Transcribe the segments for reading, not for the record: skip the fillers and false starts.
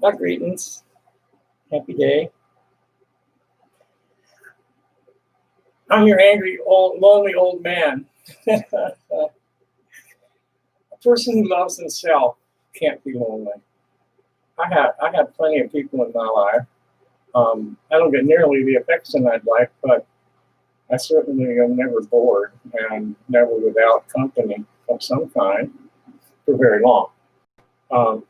Not greetings. Happy day. I'm your angry, lonely old man. A person who loves himself can't be lonely. I have plenty of people in my life. I don't get nearly the affection I'd like, but I certainly am never bored and never without company of some kind for very long. Um,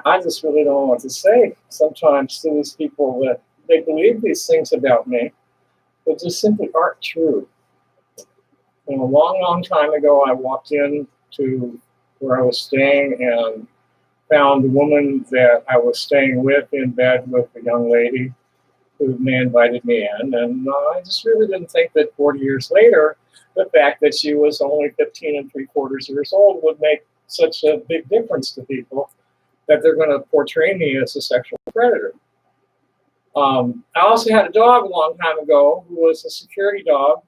I just really don't know what to say sometimes to these people that they believe these things about me that just simply aren't true. A long, long time ago, I walked in to where I was staying and found the woman that I was staying with in bed with a young lady who invited me in. And I just really didn't think that 40 years later, the fact that she was only 15 and 3/4 years old would make such a big difference to people that they're going to portray me as a sexual predator. I also had a dog a long time ago who was a security dog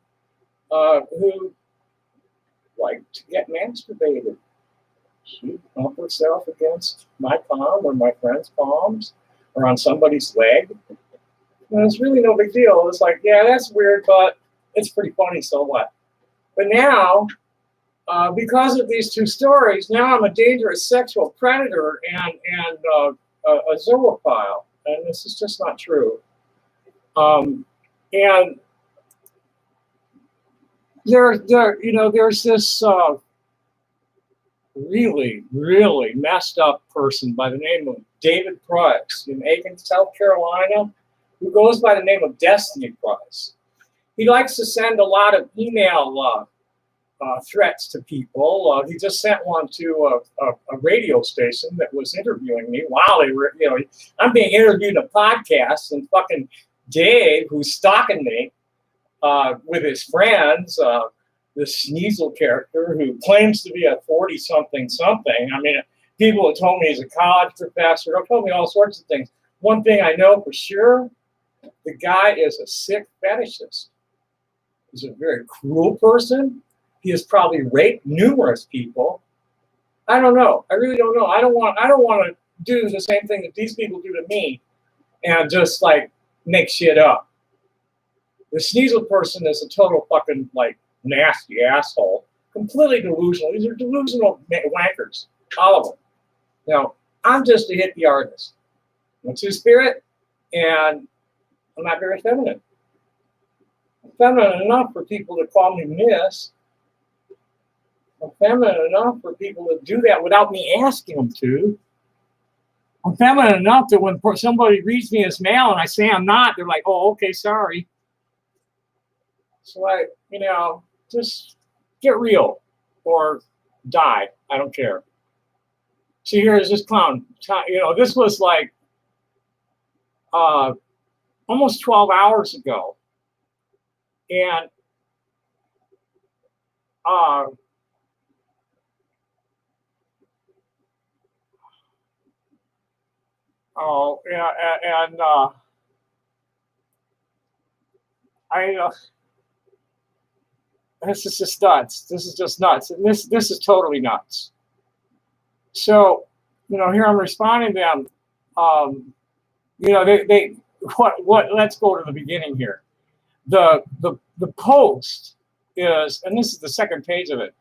who liked to get masturbated. She'd bump herself against my palm or my friend's palms or on somebody's leg. And it's really no big deal. It's like, yeah, that's weird, but it's pretty funny, so what? But now, because of these two stories, now I'm a dangerous sexual predator and a zoophile, and this is just not true. And there's this really, really messed up person by the name of David Price in Aiken, South Carolina, who goes by the name of Destiny Price. He likes to send a lot of email threats to people. He just sent one to a radio station that was interviewing me while they were, I'm being interviewed in a podcast, and fucking Dave, who's stalking me with his friends, this Sneasel character who claims to be a 40-something. I mean, people have told me he's a college professor. They've told me all sorts of things. One thing I know for sure, the guy is a sick fetishist. He's a very cruel person. He has probably raped numerous people. I don't know. I really don't know. I don't want to do the same thing that these people do to me and just like make shit up. The Sneasel person is a total fucking nasty asshole, completely delusional. These are delusional wankers, all of them. Now, I'm just a hippie artist. I'm a two-spirit, and I'm not very feminine. I'm feminine enough for people to call me miss. I'm feminine enough for people to do that without me asking them to. I'm feminine enough that when somebody reads me as male and I say I'm not, they're like, oh, okay, sorry. So just get real or die. I don't care. See, here's this clown. This was like almost 12 hours ago. And this is just nuts. This is just nuts. And this is totally nuts. So, here I'm responding to them. Let's go to the beginning here. The post is, and this is the second page of it,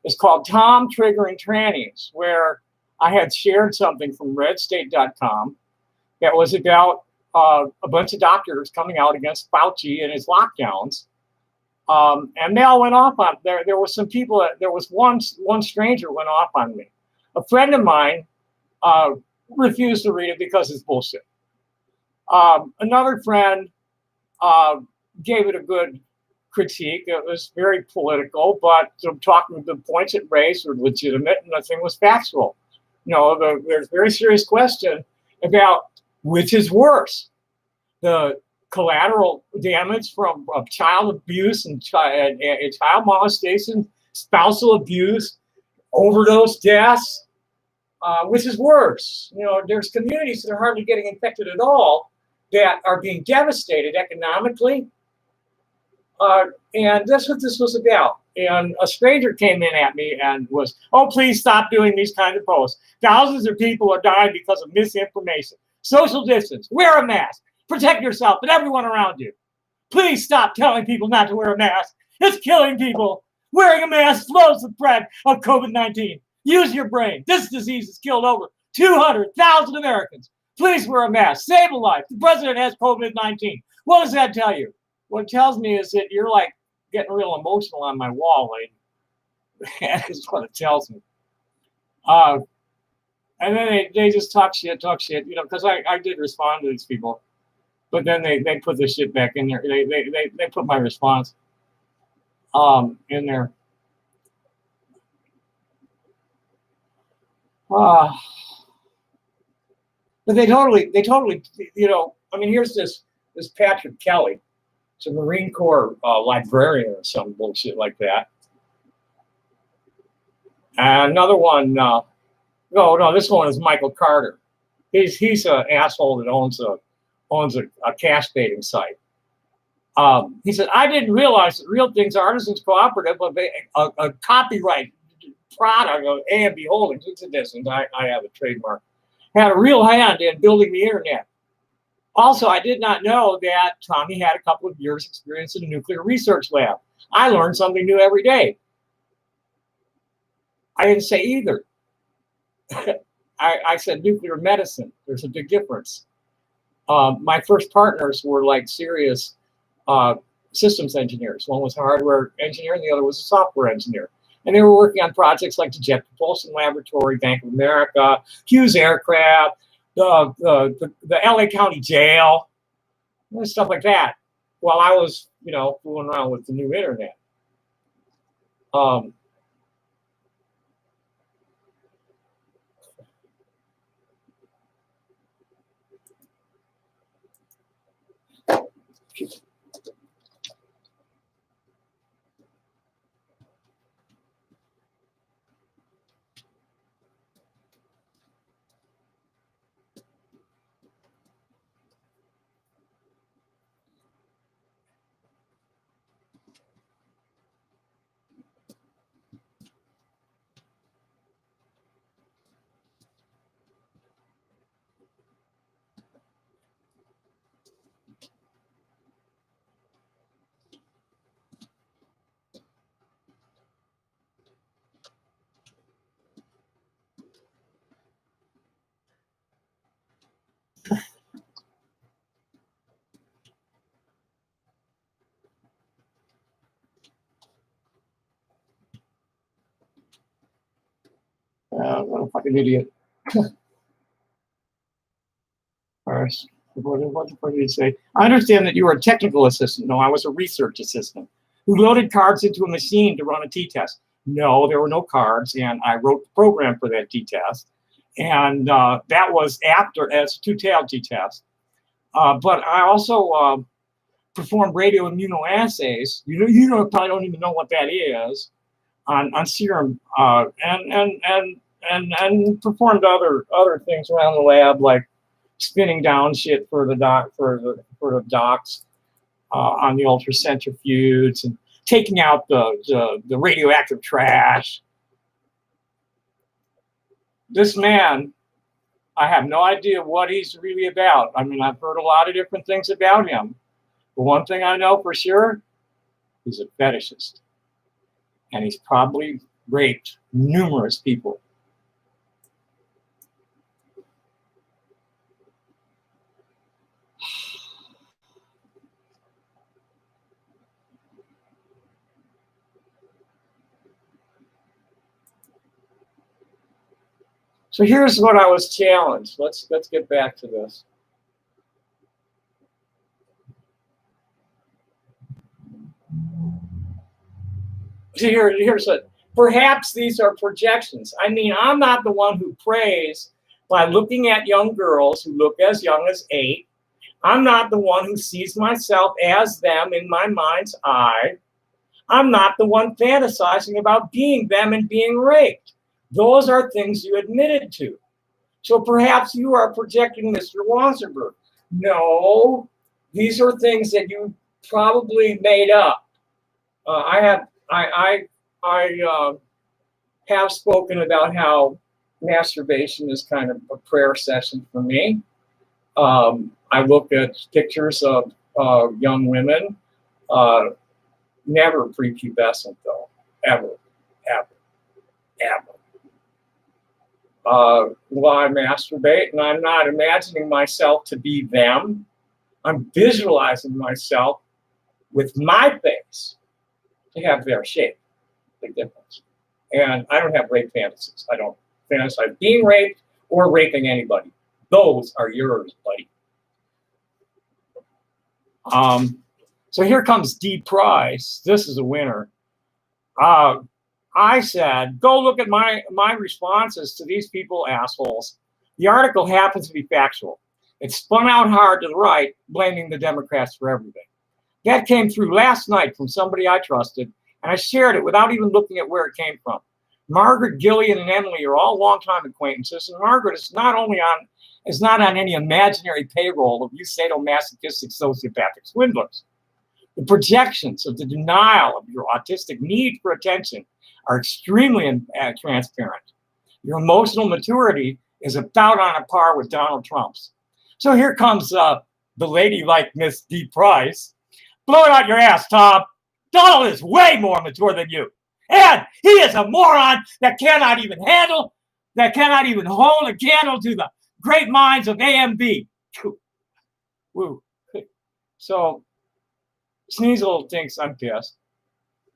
is called Tom Triggering Trannies, where I had shared something from redstate.com that was about a bunch of doctors coming out against Fauci and his lockdowns. And they all went off on there. There were some people there was one stranger went off on me. A friend of mine refused to read it because it's bullshit. Another friend gave it a good critique. It was very political, but the points it raised were legitimate and nothing was factual. There's a very serious question about which is worse, the collateral damage from child abuse and child molestation, spousal abuse, overdose deaths, which is worse. There's communities that are hardly getting infected at all that are being devastated economically, And that's what this was about. And a stranger came in at me and was, oh, please stop doing these kinds of posts. Thousands of people are dying because of misinformation. Social distance, wear a mask, protect yourself and everyone around you. Please stop telling people not to wear a mask. It's killing people. Wearing a mask slows the spread of COVID-19. Use your brain. This disease has killed over 200,000 Americans. Please wear a mask. Save a life. The president has COVID-19. What does that tell you? What it tells me is that you're like getting real emotional on my wall, lady. That's what it tells me. And then they just talk shit, you know, because I did respond to these people. But then they put this shit back in there. They put my response in there. But they totally, you know, I mean, here's this Patrick Kelly. It's a Marine Corps librarian or some bullshit like that. And another one, no, this one is Michael Carter. He's an asshole that owns a cash baiting site. He said, I didn't realize that Real Things Artisans Cooperative, a copyright product of A&B Holdings, it's a distance, I have a trademark, had a real hand in building the internet. Also, I did not know that Tommy had a couple of years experience in a nuclear research lab. I learned something new every day. I didn't say either. I said nuclear medicine. There's a big difference. My first partners were like serious systems engineers. One was a hardware engineer and the other was a software engineer. And they were working on projects like the Jet Propulsion Laboratory, Bank of America, Hughes Aircraft, the LA County Jail, stuff like that, while I was, you know, fooling around with the new internet. What a fucking idiot. What the fuck did he say? I understand that you were a technical assistant. No, I was a research assistant who loaded cards into a machine to run a t-test. No, there were no cards, and I wrote the program for that t-test. And that was after as a two-tailed t-test. But I also performed radioimmunoassays. You probably don't even know what that is on serum, and performed other things around the lab, like spinning down shit for the docs on the ultracentrifuge and taking out the radioactive trash. This man, I have no idea what he's really about. I mean, I've heard a lot of different things about him. But one thing I know for sure, he's a fetishist. And he's probably raped numerous people. So here's what I was challenged. Let's get back to this. So here's it. Perhaps these are projections. I mean, I'm not the one who prays by looking at young girls who look as young as 8. I'm not the one who sees myself as them in my mind's eye. I'm not the one fantasizing about being them and being raped. Those are things you admitted to. So perhaps you are projecting Mr. Wasserberg. No, these are things that you probably made up. I have spoken about how masturbation is kind of a prayer session for me. I look at pictures of young women, never prepubescent though, ever, ever, ever. While I masturbate, and I'm not imagining myself to be them, I'm visualizing myself with my face to have their shape. Big difference. And I don't have rape fantasies. I don't fantasize being raped or raping anybody. Those are yours, buddy. So here comes D. Price. This is a winner. I said, go look at my responses to these people assholes. The article happens to be factual. It's spun out hard to the right, blaming the Democrats for everything. That came through last night from somebody I trusted, and I shared it without even looking at where it came from. Margaret, Gillian, and Emily are all longtime acquaintances, and Margaret is not on any imaginary payroll of you sadomasochistic sociopathic swindlers. The projections of the denial of your autistic need for attention are extremely transparent. Your emotional maturity is about on a par with Donald Trump's. So here comes the lady like Miss D. Price. Blow it out your ass, Tom. Donald is way more mature than you. And he is a moron that cannot even hold a candle to the great minds of AMB. Woo. So Sneasel thinks I'm pissed.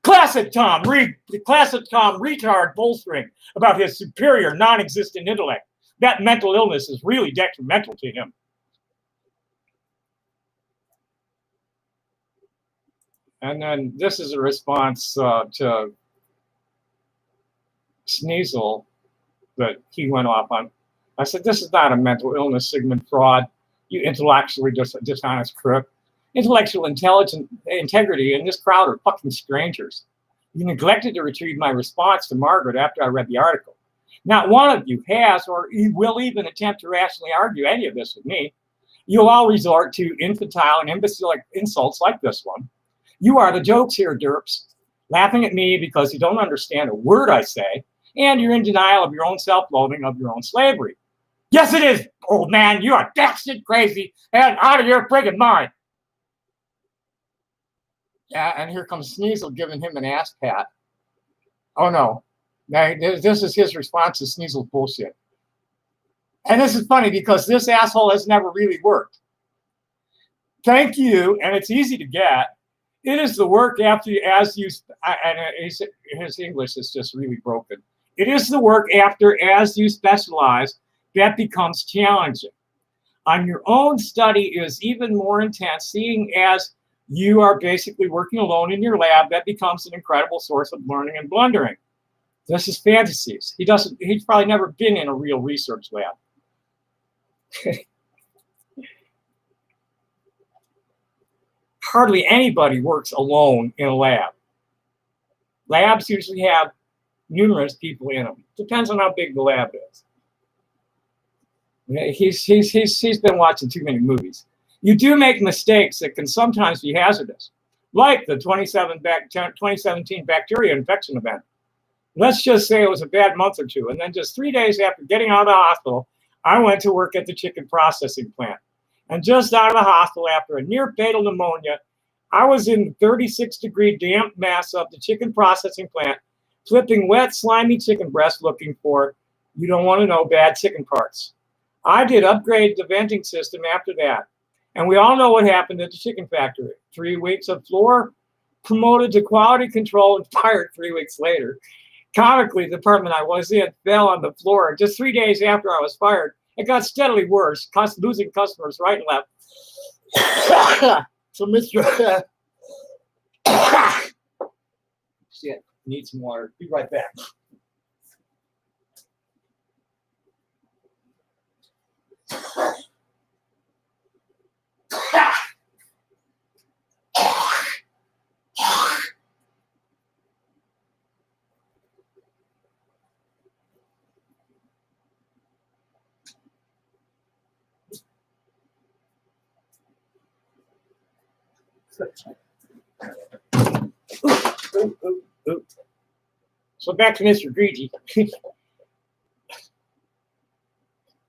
Classic Tom retard bolstering about his superior non-existent intellect. That mental illness is really detrimental to him. And then this is a response to Sneasel that he went off on. I said, this is not a mental illness, Sigmund Freud, you intellectually dishonest crook. Intellectual integrity in this crowd are fucking strangers. You neglected to retrieve my response to Margaret after I read the article. Not one of you has or will even attempt to rationally argue any of this with me. You'll all resort to infantile and imbecilic insults like this one. You are the jokes here, derps, laughing at me because you don't understand a word I say, and you're in denial of your own self-loathing of your own slavery. Yes, it is, old man. You are batshit crazy and out of your friggin' mind. Yeah, and here comes Sneasel giving him an ass pat. Oh, no. Now, this is his response to Sneasel's bullshit. And this is funny because this asshole has never really worked. Thank you, and it's easy to get. It is the work after as you, and his English is just really broken. It is the work after as you specialize that becomes challenging. On your own study is even more intense, seeing as you are basically working alone in your lab, that becomes an incredible source of learning and blundering. This is fantasies. He's probably never been in a real research lab. Hardly anybody works alone in a lab. Labs usually have numerous people in them. Depends on how big the lab is. He's been watching too many movies. You do make mistakes that can sometimes be hazardous, like the 2017 bacteria infection event. Let's just say it was a bad month or two, and then just 3 days after getting out of the hospital, I went to work at the chicken processing plant. And just out of the hospital after a near-fatal pneumonia, I was in the 36-degree damp mass of the chicken processing plant, flipping wet, slimy chicken breast looking for, you don't want to know, bad chicken parts. I did upgrade the venting system after that. And we all know what happened at the chicken factory. 3 weeks of floor, promoted to quality control, and fired 3 weeks later. Comically, the department I was in fell on the floor. Just 3 days after I was fired, it got steadily worse, losing customers right and left. So Mr. Shit, need some water. Be right back. So back to Mr. Greedy.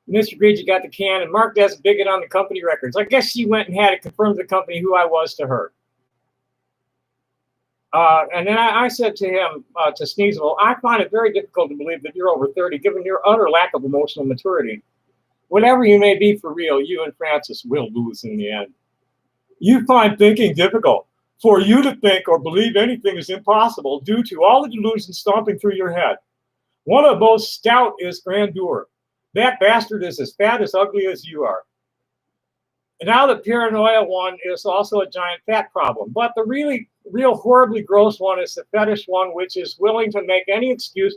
Mr. Greedy got the can and marked as a bigot on the company records. I guess she went and had it confirmed to the company who I was to her. And then I said to him, to Sneasel, I find it very difficult to believe that you're over 30, given your utter lack of emotional maturity. Whatever you may be for real, you and Francis will lose in the end. You find thinking difficult. For you to think or believe anything is impossible due to all the delusions stomping through your head. One of those stout is grandeur. That bastard is as fat as ugly as you are. And now the paranoia one is also a giant fat problem. But the real horribly gross one is the fetish one, which is willing to make any excuse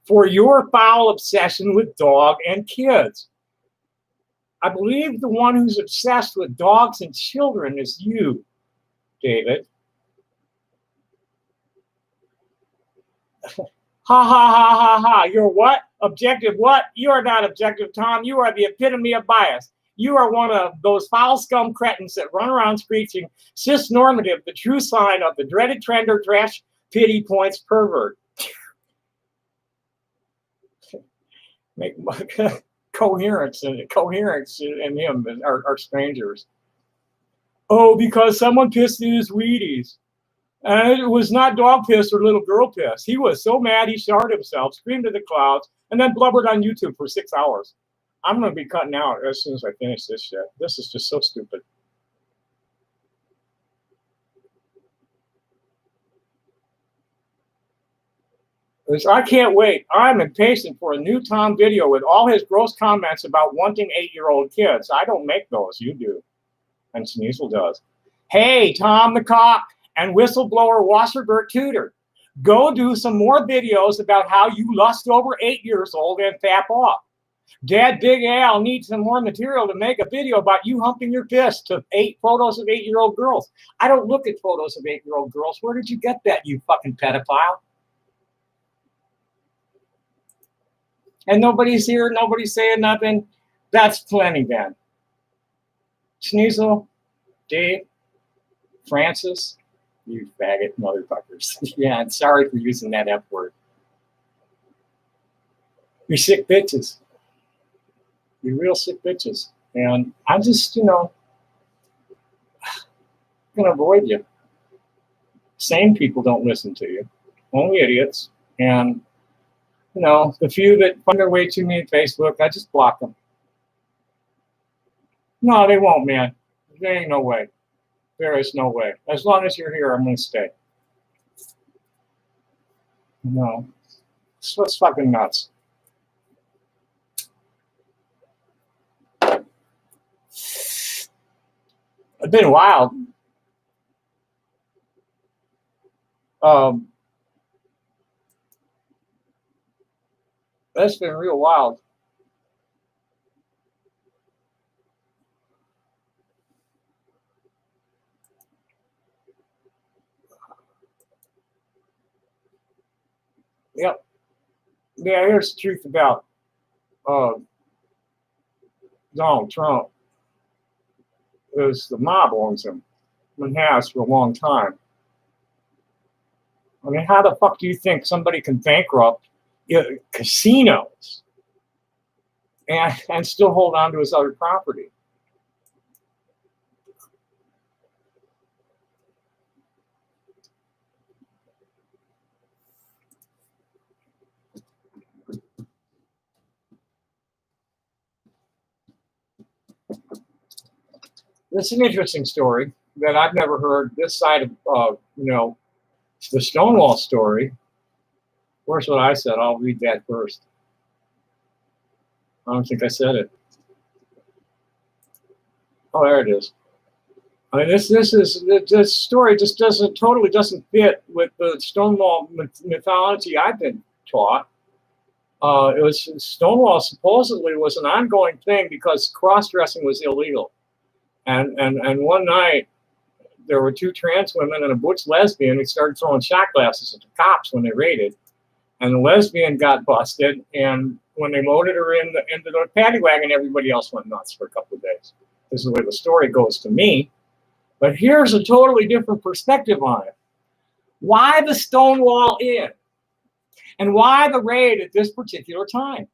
for your foul obsession with dog and kids. I believe the one who's obsessed with dogs and children is you, David. Ha ha ha ha ha. You're what? Objective what? You are not objective, Tom. You are the epitome of bias. You are one of those foul scum cretins that run around screeching cis-normative, the true sign of the dreaded trender trash pity points pervert. Make coherence and him are strangers. Oh, because someone pissed in his Wheaties. And it was not dog piss or little girl piss. He was so mad he sharted himself, screamed to the clouds, and then blubbered on YouTube for 6 hours. I'm going to be cutting out as soon as I finish this shit. This is just so stupid. I can't wait. I'm impatient for a new Tom video with all his gross comments about wanting 8-year-old kids. I don't make those. You do. And Sneasel does. Hey, Tom the cop and whistleblower Wasserbert Tudor, go do some more videos about how you lust over 8 years old and fap off. Dad Big Al needs some more material to make a video about you humping your fist to 8 photos of 8-year-old girls. I don't look at photos of 8-year-old girls. Where did you get that, you fucking pedophile? And nobody's here, nobody's saying nothing. That's plenty then. Sneasel, Dave, Francis, you faggot motherfuckers. Yeah, I'm sorry for using that F word. You're sick bitches. You're real sick bitches. And I'm just, going to avoid you. Sane people don't listen to you. Only idiots. And, the few that find their way to me on Facebook, I just block them. No, they won't, man. There ain't no way. There is no way. As long as you're here, I'm going to stay. No. It's fucking nuts. It's been wild. That's been real wild. Yep. Yeah, here's the truth about Donald Trump. Is the mob owns him and has for a long time. I mean, how the fuck do you think somebody can bankrupt casinos and still hold on to his other property? It's an interesting story that I've never heard this side of, the Stonewall story. Where's what I said? I'll read that first. I don't think I said it. Oh, there it is. I mean, this story just totally doesn't fit with the Stonewall mythology I've been taught. Stonewall supposedly was an ongoing thing because cross-dressing was illegal. And one night, there were 2 trans women and a butch lesbian who started throwing shot glasses at the cops when they raided. And the lesbian got busted, and when they loaded her into the paddy wagon, everybody else went nuts for a couple of days. This is the way the story goes to me. But here's a totally different perspective on it. Why the Stonewall Inn? And why the raid at this particular time?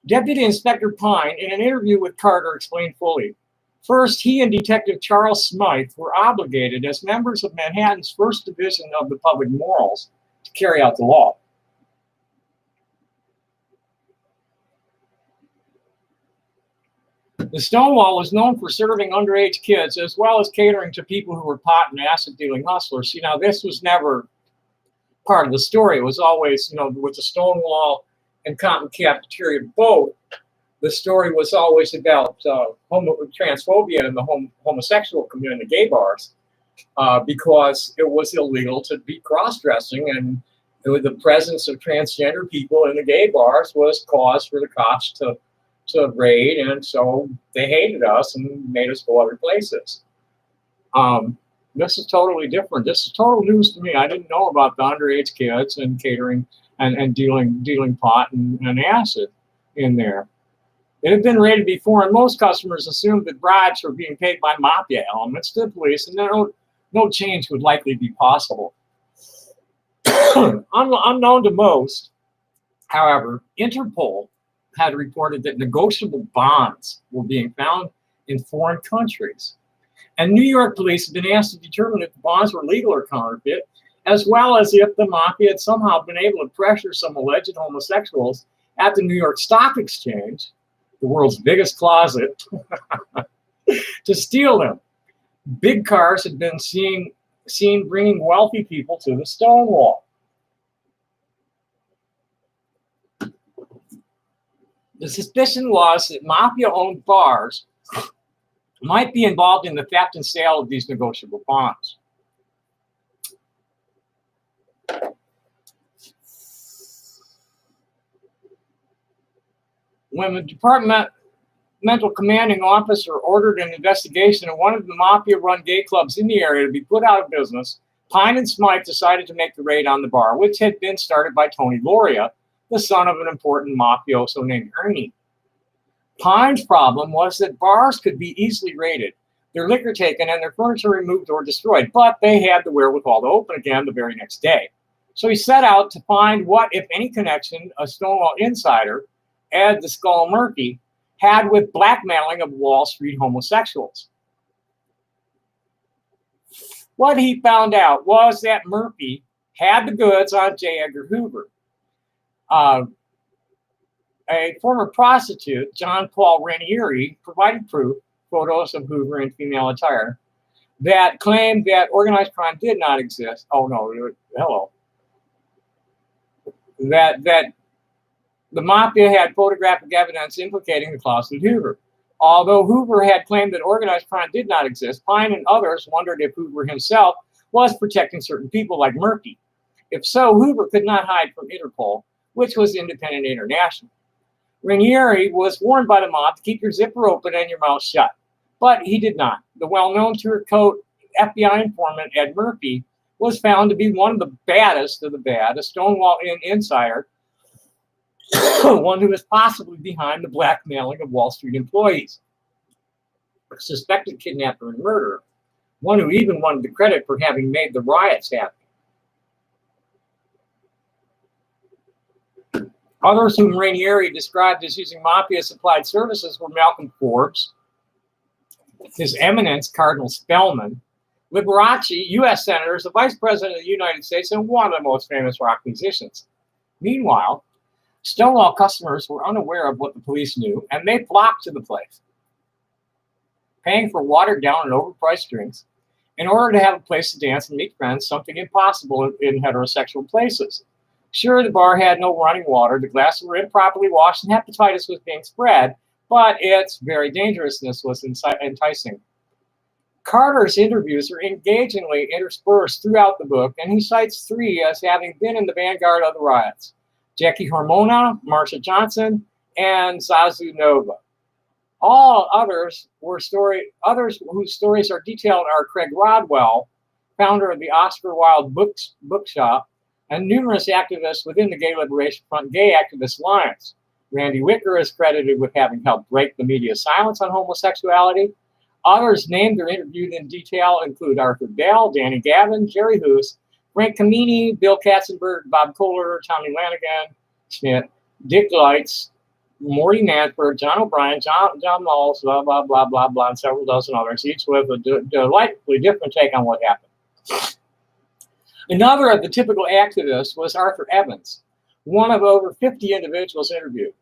Deputy Inspector Pine, in an interview with Carter, explained fully. First, he and Detective Charles Smythe were obligated as members of Manhattan's First Division of the Public Morals to carry out the law. The Stonewall was known for serving underage kids as well as catering to people who were pot and acid dealing hustlers. See, now this was never part of the story. It was always, with the Stonewall and Compton Cafeteria both, the story was always about transphobia in the homosexual community, the gay bars, because it was illegal to be cross-dressing, and the presence of transgender people in the gay bars was cause for the cops to raid, and so they hated us and made us go other places. This is totally different. This is total news to me. I didn't know about the underage kids and catering and dealing pot and acid in there. It had been raided before, and most customers assumed that bribes were being paid by mafia elements to the police, and no change would likely be possible. Unknown to most, however, Interpol had reported that negotiable bonds were being found in foreign countries. And New York police had been asked to determine if the bonds were legal or counterfeit, as well as if the mafia had somehow been able to pressure some alleged homosexuals at the New York Stock Exchange, the world's biggest closet, to steal them. Big cars had been seen bringing wealthy people to the Stonewall. The suspicion was that mafia-owned bars might be involved in the theft and sale of these negotiable bonds. When the departmental commanding officer ordered an investigation of one of the mafia-run gay clubs in the area to be put out of business, Pine and Smythe decided to make the raid on the bar, which had been started by Tony Loria, the son of an important mafioso named Ernie. Pine's problem was that bars could be easily raided, their liquor taken, and their furniture removed or destroyed, but they had the wherewithal to open again the very next day. So he set out to find what, if any, connection a Stonewall insider, Ed the Skull Murphy, had with blackmailing of Wall Street homosexuals. What he found out was that Murphy had the goods on J. Edgar Hoover. A former prostitute, John Paul Ranieri, provided proof, photos of Hoover in female attire, that claimed that organized crime did not exist. Oh, no, hello. That the mafia had photographic evidence implicating the closeted Hoover. Although Hoover had claimed that organized crime did not exist, Pine and others wondered if Hoover himself was protecting certain people like Murphy. If so, Hoover could not hide from Interpol, which was independent international. Ranieri was warned by the mob to keep your zipper open and your mouth shut, but he did not. The well-known turncoat FBI informant Ed Murphy was found to be one of the baddest of the bad, a Stonewall Inn insider, one who was possibly behind the blackmailing of Wall Street employees, a suspected kidnapper and murderer, one who even wanted the credit for having made the riots happen. Others whom Ranieri described as using mafia-supplied services were Malcolm Forbes, His Eminence Cardinal Spellman, Liberace, U.S. senators, the Vice President of the United States, and one of the most famous rock musicians. Meanwhile, Stonewall customers were unaware of what the police knew, and they flocked to the place, paying for watered-down and overpriced drinks in order to have a place to dance and meet friends, something impossible in heterosexual places. Sure, the bar had no running water, the glasses were improperly washed, and hepatitis was being spread, but its very dangerousness was enticing. Carter's interviews are engagingly interspersed throughout the book, and he cites three as having been in the vanguard of the riots: Jackie Hormona, Marsha Johnson, and Zazu Nova. All others whose stories are detailed are Craig Rodwell, founder of the Oscar Wilde Bookshop, and numerous activists within the Gay Liberation Front Gay Activist Alliance. Randy Wicker is credited with having helped break the media silence on homosexuality. Others named or interviewed in detail include Arthur Bell, Danny Gavin, Jerry Hoos, Frank Kamini, Bill Katzenberg, Bob Kohler, Tommy Lanigan, Smith, Dick Lights, Morty Mansberg, John O'Brien, John Malls, blah, blah, blah, blah, blah, and several dozen others, each with a delightfully different take on what happened. Another of the typical activists was Arthur Evans, one of over 50 individuals interviewed.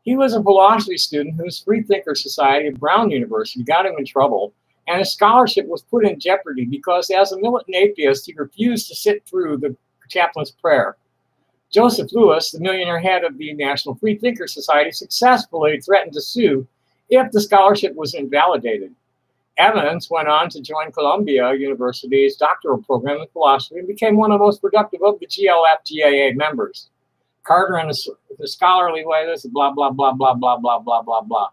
He was a philosophy student whose Freethinker Society of Brown University got him in trouble, and his scholarship was put in jeopardy because as a militant atheist, he refused to sit through the chaplain's prayer. Joseph Lewis, the millionaire head of the National Freethinker Society, successfully threatened to sue if the scholarship was invalidated. Evans went on to join Columbia University's doctoral program in philosophy and became one of the most productive of the GLF-GAA members. Carter and the scholarly way, this is blah, blah, blah, blah, blah, blah, blah, blah, blah.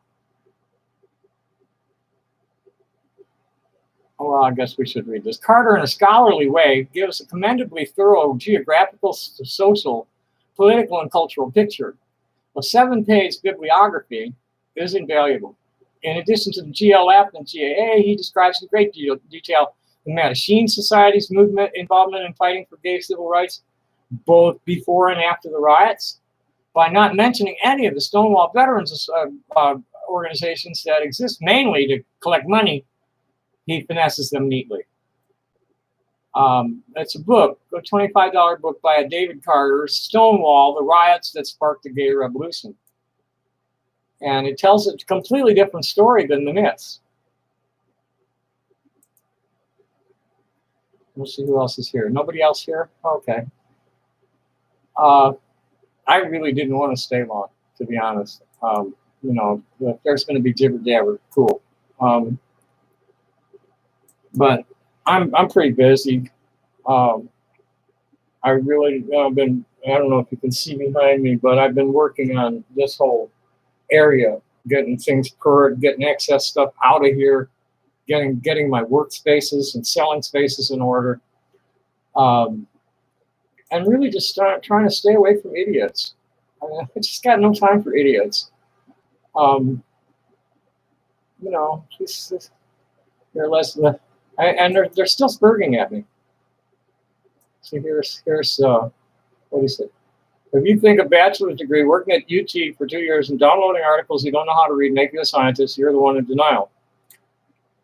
Oh, well, I guess we should read this. Carter, in a scholarly way, gives a commendably thorough geographical, social, political, and cultural picture. A 7-page bibliography is invaluable. In addition to the GLF and GAA, he describes in great detail the Mattachine Society's movement involvement in fighting for gay civil rights, both before and after the riots, by not mentioning any of the Stonewall veterans organizations that exist mainly to collect money. He finesses them neatly. It's a book, a $25 book by David Carter, Stonewall, The Riots That Sparked the Gay Revolution. And it tells a completely different story than the myths. We'll see who else is here. Nobody else here? Okay. I really didn't want to stay long, to be honest. You know, if there's going to be jibber jabber, cool. But I'm pretty busy. I really been, I don't know if you can see behind me, but I've been working on this whole area, getting things purged, getting excess stuff out of here, getting my workspaces and selling spaces in order. And really just trying to stay away from idiots. I just got no time for idiots. You know, they're less, and they're still spurging at me. So here's what he said. If you think a bachelor's degree, working at UT for 2 years and downloading articles you don't know how to read, making a scientist, you're the one in denial.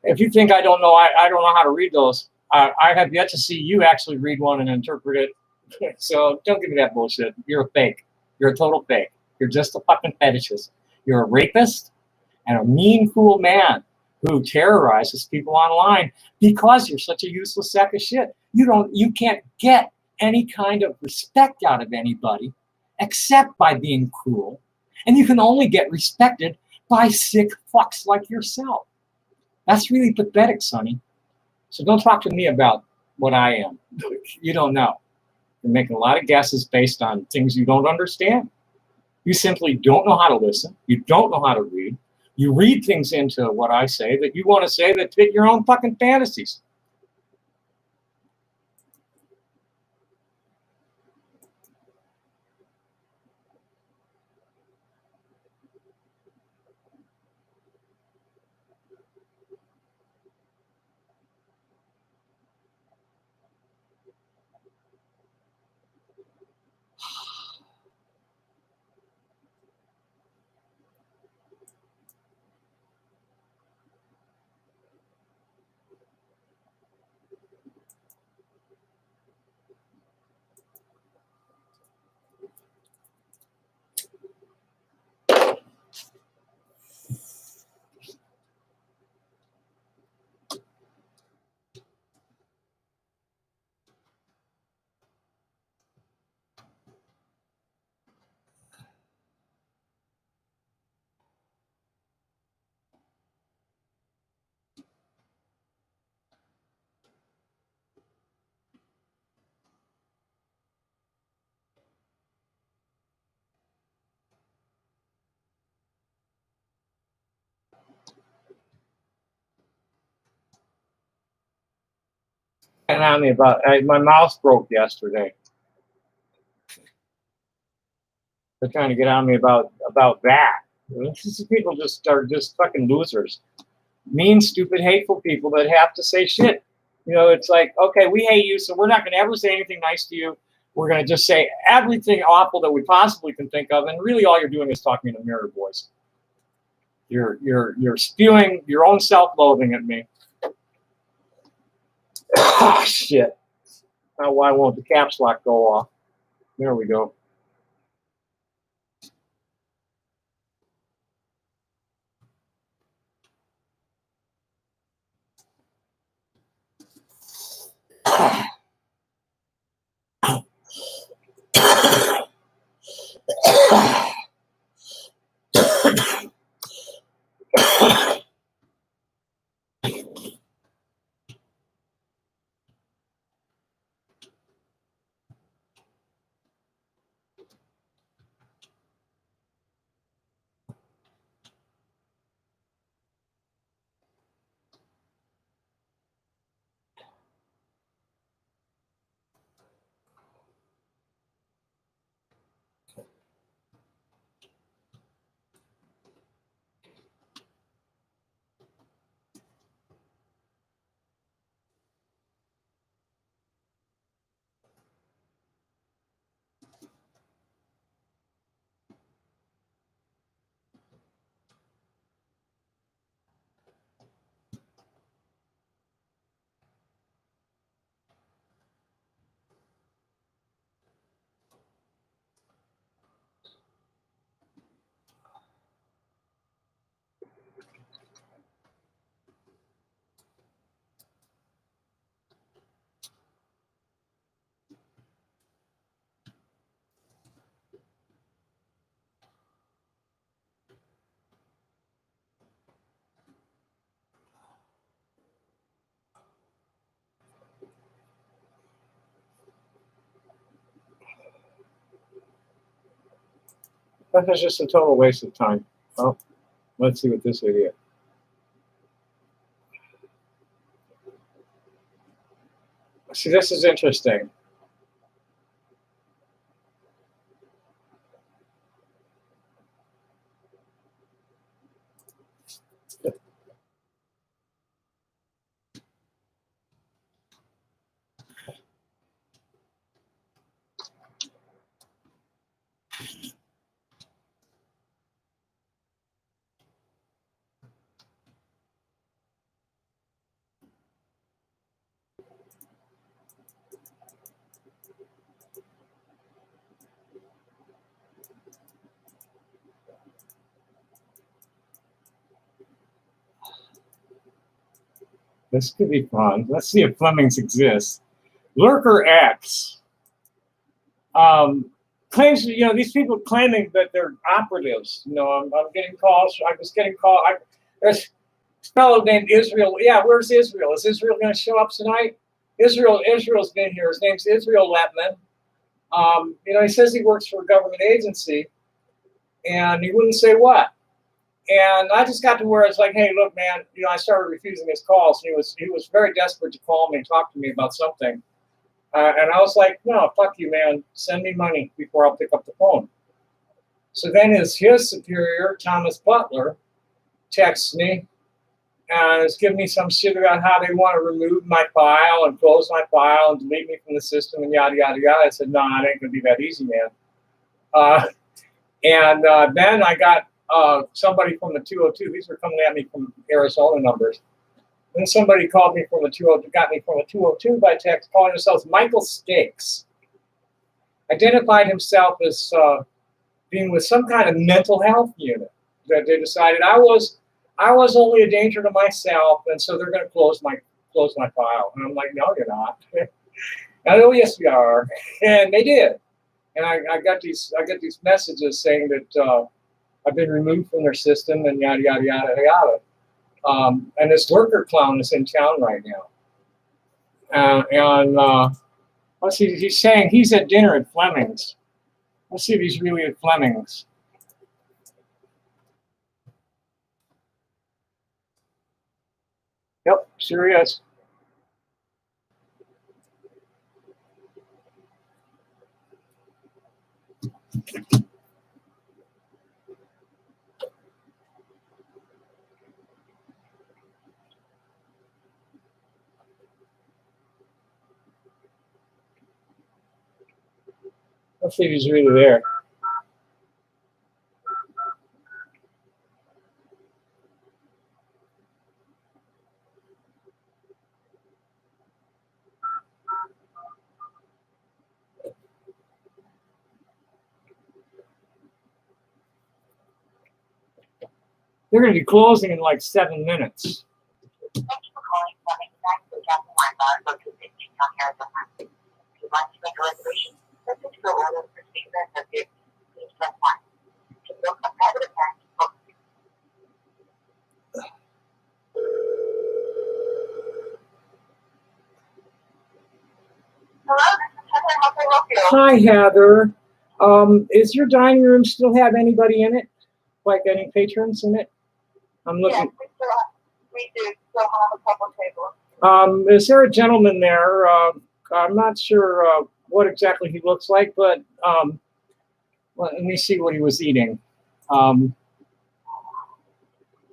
If you think I don't know how to read those, I have yet to see you actually read one and interpret it. So don't give me that bullshit. You're a fake. You're a total fake. You're just a fucking fetishist. You're a rapist and a mean, cruel man who terrorizes people online because you're such a useless sack of shit. You can't get any kind of respect out of anybody except by being cruel. And you can only get respected by sick fucks like yourself. That's really pathetic, Sonny. So don't talk to me about what I am. You don't know. You're making a lot of guesses based on things you don't understand. You simply don't know how to listen. You don't know how to read. You read things into what I say that you want to say that fit your own fucking fantasies. And on me about my mouse broke yesterday. They're trying to get on me about that. These people just are just fucking losers. mean, stupid, hateful people that have to say shit. You know, it's like, okay, we hate you, so we're not going to ever say anything nice to you. We're going to just say everything awful that we possibly can think of, and really all you're doing is talking in a mirror voice. You're spewing your own self-loathing at me. Ah, shit. Now why won't the caps lock go off? There we go. That's just a total waste of time. Oh, let's see what this idiot. See, this is interesting. This could be fun. Let's see if Flemings exists. Lurker X claims, you know, these people claiming that they're operatives. You know, I'm getting calls. I was getting called. There's this fellow named Israel. Yeah, where's Israel? Is Israel going to show up tonight? Israel's been here. His name's Israel Letman. You know, he says he works for a government agency, and he wouldn't say what. And I just got to where I was like, hey, look, man, you know, I started refusing his calls. And he was very desperate to call me and talk to me about something. And I was like, no, fuck you, man. Send me money before I'll pick up the phone. So then his superior, Thomas Butler, texts me and is giving me some shit about how they want to remove my file and close my file and delete me from the system and yada, yada, yada. I said, no, it ain't going to be that easy, man. Then I got somebody from the 202. These were coming at me from Arizona numbers. Then somebody called me from the 202, got me from a 202 by text, calling himself Michael Stakes. Identified himself as being with some kind of mental health unit that they decided I was only a danger to myself, and so they're going to close my file. And I'm like, no, you're not. Oh, yes, we are, and they did. And I got these messages saying that I've been removed from their system and yada yada yada yada. And this lurker clown is in town right now. Let's see, he's saying he's at dinner at Fleming's. Let's see if he's really at Fleming's. Yep, sure he is. Let's see if he's really there. They're going to be closing in like 7 minutes. Thank you for calling Summit Snack for Jasmine Wine Bar located in Utah, Arizona. If you'd like to make a reservation, press the go order for speaker and subject, please press 1. To book a private event, book. Hello, this is Heather. How can I help you? Hi, Heather. Is your dining room still have anybody in it? Like any patrons in it? I'm looking. Yes, we do still have a couple tables. Is there a gentleman there? I'm not sure what exactly he looks like, but let me see what he was eating.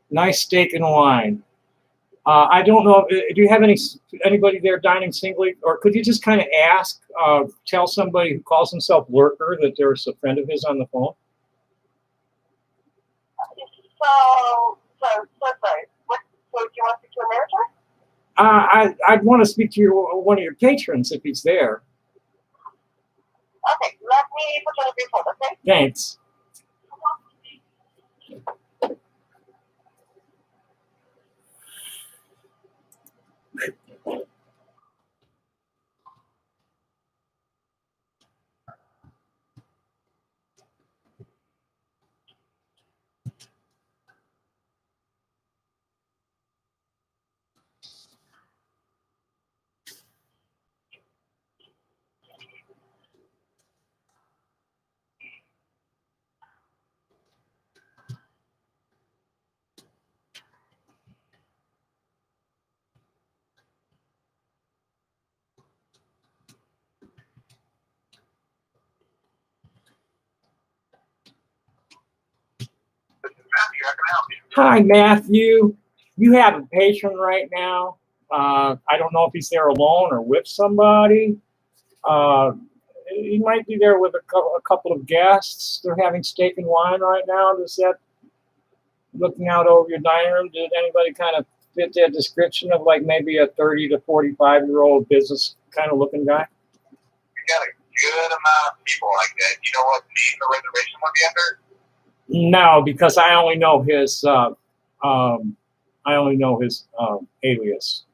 Nice steak and wine. I don't know. Do you have anybody there dining singly, or could you just kind of ask, tell somebody who calls himself Lurker that there's a friend of his on the phone? So sorry. So do you want to speak to a manager? I'd want to speak to one of your patrons if he's there. Okay, let me put you on a brief hold, okay? Thanks. Matthew, how can I help you? Hi, Matthew. You have a patron right now. I don't know if he's there alone or with somebody. He might be there with a couple of guests. They're having steak and wine right now. Does that, looking out over your dining room, did anybody kind of fit that description of like maybe a 30 to 45-year-old business kind of looking guy? We got a good amount of people like that. You know what name the reservation would be under? No, because I only know his alias.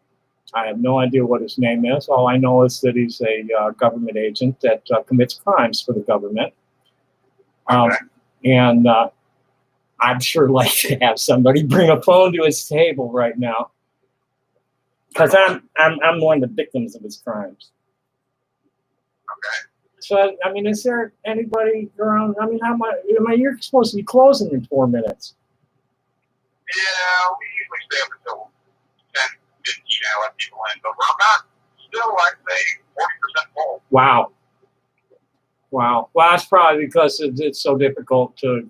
I have no idea what his name is. All I know is that he's a government agent that commits crimes for the government. And I'd sure like to have somebody bring a phone to his table right now, because I'm one of the victims of his crimes. Okay. So I mean, is there anybody around? I mean, how much? I mean, you're supposed to be closing in 4 minutes. Yeah, we usually stay up until 10, 15 to let people in, but we're about still, I'd say, 40% full. Wow. Wow. Well, that's probably because it's so difficult to,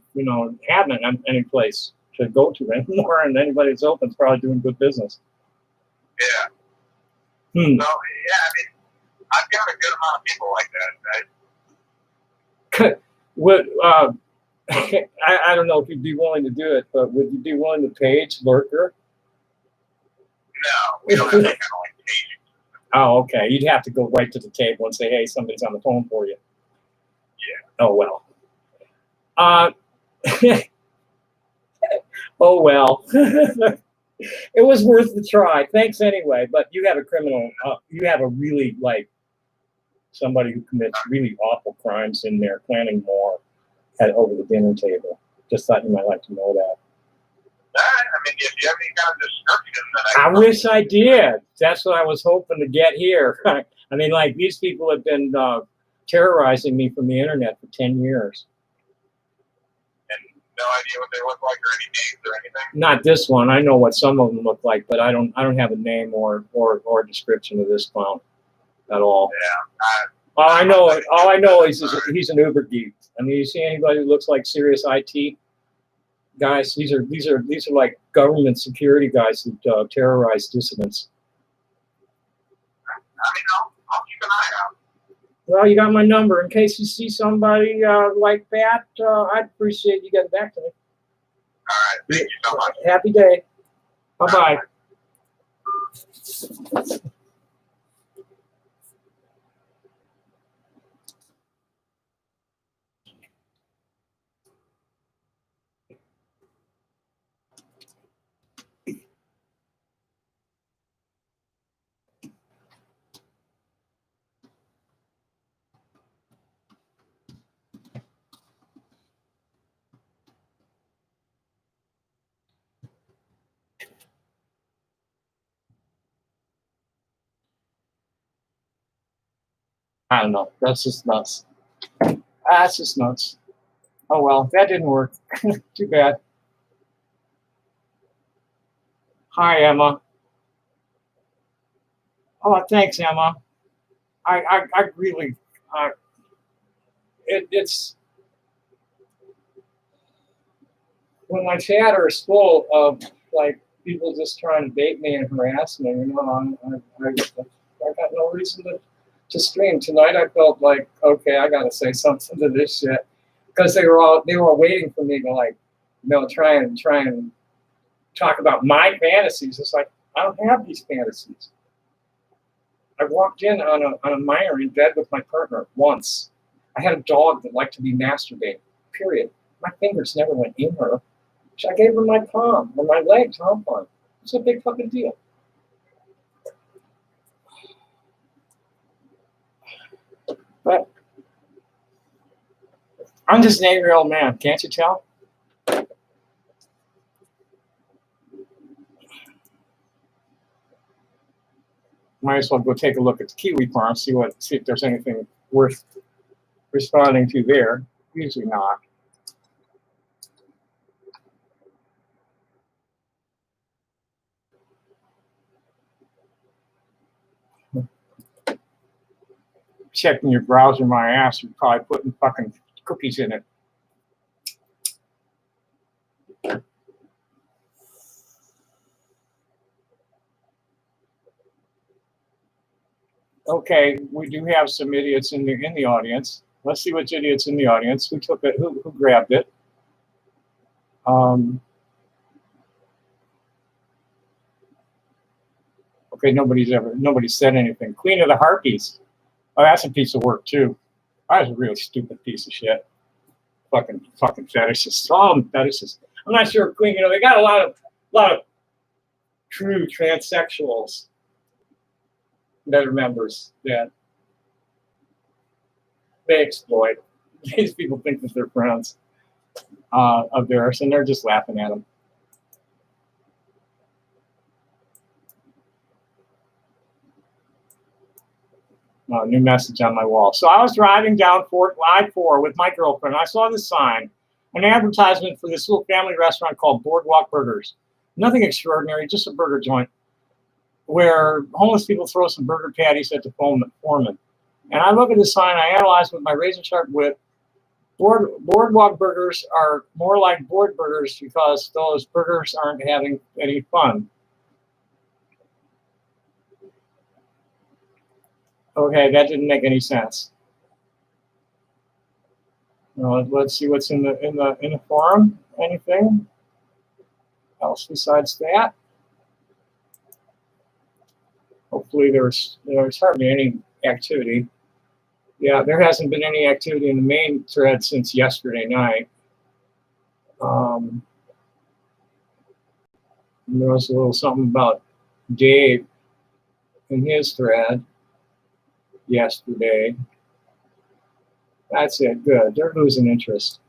have any place to go to anymore, and anybody that's open is probably doing good business. Yeah. So, yeah, I mean, I've got a good amount of people like that. What, I don't know if you'd be willing to do it, but would you be willing to page Lurker? No, we don't have that kind of like paging. Oh, okay. You'd have to go right to the table and say, hey, somebody's on the phone for you. Yeah. Oh, well. Oh, well. It was worth the try. Thanks anyway. But you have a criminal, you have a really, somebody who commits really awful crimes in there, planning more over the dinner table. Just thought you might like to know that. I mean, if you have any kind of description, then I wish I did. That's what I was hoping to get here. I mean, these people have been terrorizing me from the internet for 10 years. And no idea what they look like or any names or anything? Not this one. I know what some of them look like, but I don't have a name or a description of this clown at all. Yeah. All I know is he's an Uber geek. I mean, you see anybody who looks like serious IT guys? These are like government security guys that terrorize dissidents. I mean, I'll keep an eye out. Well, you got my number. In case you see somebody like that, I'd appreciate you getting back to me. All right. Thank you so much. Happy day. Bye-bye. I don't know. That's just nuts. That's just nuts. Oh well, that didn't work. Too bad. Hi, Emma. Oh, thanks, Emma. I really, it's when my chatter is full of like people just trying to bait me and harass me. You know, I got no reason to stream tonight. I felt like, okay, I got to say something to this shit because they were all waiting for me to like, try and talk about my fantasies. It's like I don't have these fantasies. I walked in on a minor in bed with my partner once. I had a dog that liked to be masturbated. Period. My fingers never went in her. I gave her my palm or my leg to hump on. It's a big fucking deal. But I'm just an angry old man, can't you tell? Might as well go take a look at the kiwi farm, see if there's anything worth responding to there. Usually not. Checking your browser, my ass, you're probably putting fucking cookies in it. Okay, we do have some idiots in the audience. Let's see which idiots in the audience. Who took it? Who grabbed it? Okay, nobody said anything. Queen of the Harpies. Oh, that's a piece of work too. That was a really stupid piece of shit. Fucking fetishists. All fetishists. I'm not sure Queen. They got a lot of true transsexuals that are members that they exploit. These people think that they're friends of theirs, and they're just laughing at them. New message on my wall. So I was driving down I-4 with my girlfriend. I saw this sign, an advertisement for this little family restaurant called Boardwalk Burgers. Nothing extraordinary, just a burger joint where homeless people throw some burger patties at the foreman. And I look at the sign, I analyze with my razor sharp wit. Boardwalk burgers are more like board burgers because those burgers aren't having any fun. Okay, that didn't make any sense. Let's see what's in the forum. Anything else besides that? Hopefully there's hardly any activity. Yeah, there hasn't been any activity in the main thread since yesterday night. There was a little something about Dave in his thread yesterday. That's it. Good. They're losing interest.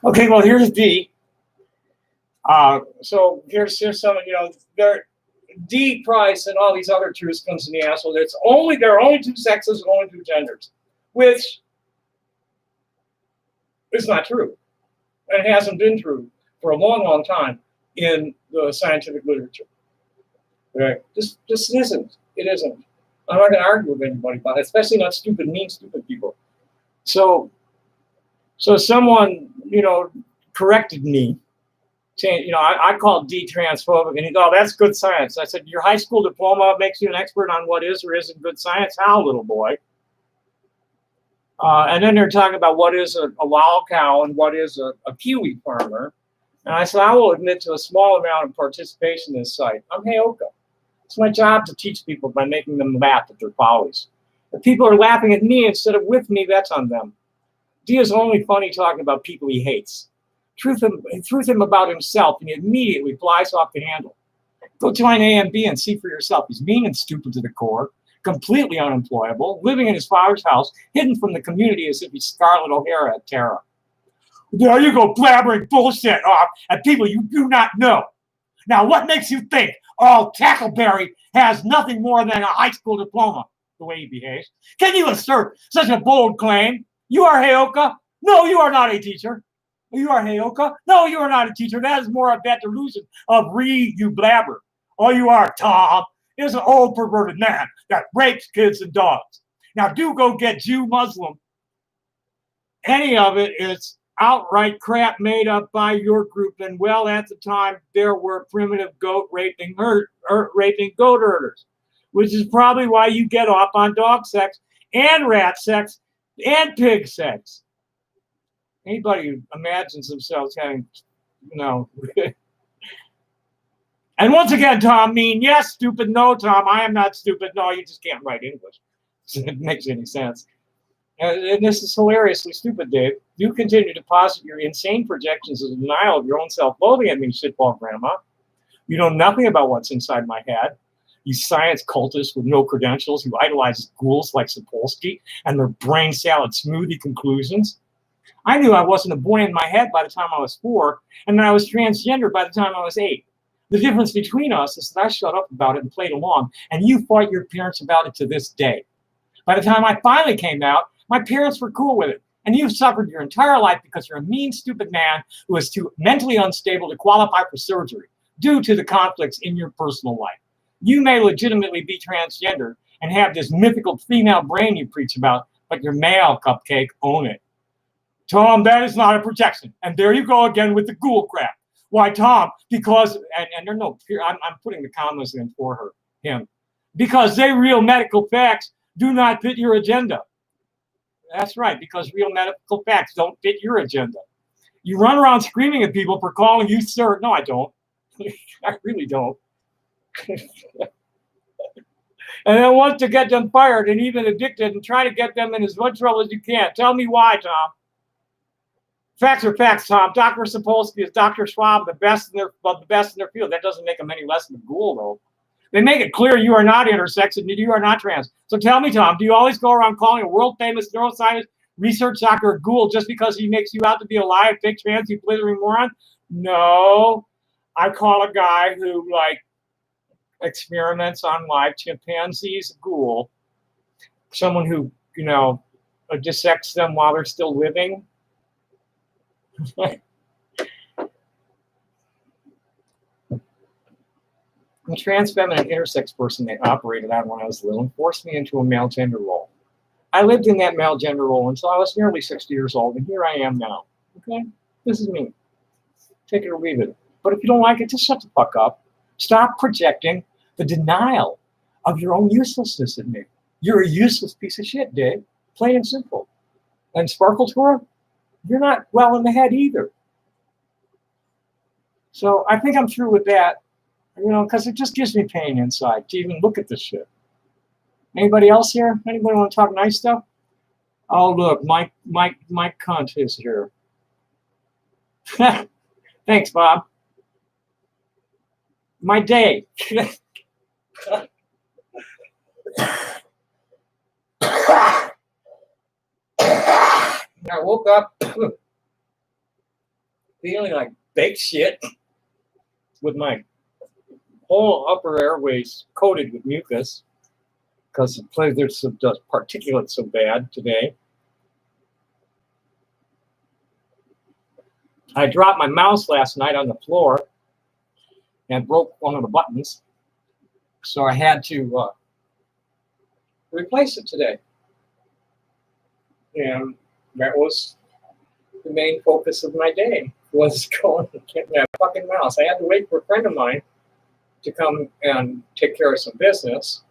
Okay, well, here's D. So here's some, there D Price and all these other Truscans and the assholes. There are only two sexes, only two genders, which is not true. And it hasn't been true for a long, long time in the scientific literature. Right? Just isn't. It isn't. I'm not going to argue with anybody about it, especially not stupid, mean, stupid people. So someone, corrected me, saying, I called D transphobic, and he thought, oh, that's good science. I said, your high school diploma makes you an expert on what is or isn't good science? How, little boy? And then they're talking about what is a wild cow and what is a kiwi farmer. And I said, I will admit to a small amount of participation in this site. I'm Heyoka. It's my job to teach people by making them laugh at their follies. If people are laughing at me instead of with me, that's on them. D is only funny talking about people he hates. Truth him about himself, and he immediately flies off the handle. Go join AMB and see for yourself. He's mean and stupid to the core, completely unemployable, living in his father's house, hidden from the community as if he's Scarlett O'Hara at Terra. There you go, blabbering bullshit off at people you do not know. Now, what makes you think Tackleberry has nothing more than a high school diploma, the way he behaves? Can you assert such a bold claim? You are Heyoka? No, you are not a teacher. You are Heyoka? No, you are not a teacher. That is more of that delusion of you blabber. All you are, Tom, is an old perverted man that rapes kids and dogs. Now, do go get Jew, Muslim. Any of it is outright crap made up by your group. And well, at the time, there were primitive goat raping goat herders, which is probably why you get off on dog sex and rat sex and pig sex. Anybody who imagines themselves having, And once again, Tom, yes, stupid, no, Tom, I am not stupid. No, you just can't write English. So it makes any sense. And this is hilariously stupid, Dave. You continue to posit your insane projections of denial of your own self-loathing at me, shitball grandma. You know nothing about what's inside my head. You science cultist with no credentials who idolizes ghouls like Sapolsky and their brain salad smoothie conclusions. I knew I wasn't a boy in my head by the time I was 4, and that I was transgender by the time I was 8. The difference between us is that I shut up about it and played along, and you fought your parents about it to this day. By the time I finally came out, my parents were cool with it, and you've suffered your entire life because you're a mean, stupid man who is too mentally unstable to qualify for surgery due to the conflicts in your personal life. You may legitimately be transgender and have this mythical female brain you preach about, but you're male, cupcake, own it. Tom, that is not a projection. And there you go again with the ghoul crap. Why, Tom? Because, and there's no, I'm putting the commas in for him. Because they real medical facts do not fit your agenda. That's right, because real medical facts don't fit your agenda. You run around screaming at people for calling you sir. No, I don't. I really don't. And then want to get them fired and even addicted and try to get them in as much trouble as you can. Tell me why, Tom. Facts are facts, Tom. Dr. Sapolsky is Dr. Schwab, the best in their field. That doesn't make them any less than a ghoul, though. They make it clear you are not intersex and you are not trans. So tell me, Tom, do you always go around calling a world-famous neuroscience research doctor a ghoul just because he makes you out to be a live, fake, trans, you blithering moron? No. I call a guy who, experiments on live chimpanzees a ghoul. Someone who, dissects them while they're still living. A trans feminine intersex person they operated on when I was little and forced me into a male gender role. I lived in that male gender role until I was nearly 60 years old, and here I am now. Okay? This is me. Take it or leave it. But if you don't like it, just shut the fuck up. Stop projecting the denial of your own uselessness at me. You're a useless piece of shit, Dave. Plain and simple. And Sparkle Tour, you're not well in the head either. So I think I'm through with that, because it just gives me pain inside to even look at this shit. Anybody else here? Anybody want to talk nice stuff? Oh, look, Mike Cunt is here. Thanks, Bob. My day. I woke up feeling like baked shit with my whole upper airways coated with mucus because there's some particulates so bad today. I dropped my mouse last night on the floor and broke one of the buttons, so I had to replace it today. And that was the main focus of my day, was going to get that fucking mouse. I had to wait for a friend of mine to come and take care of some business.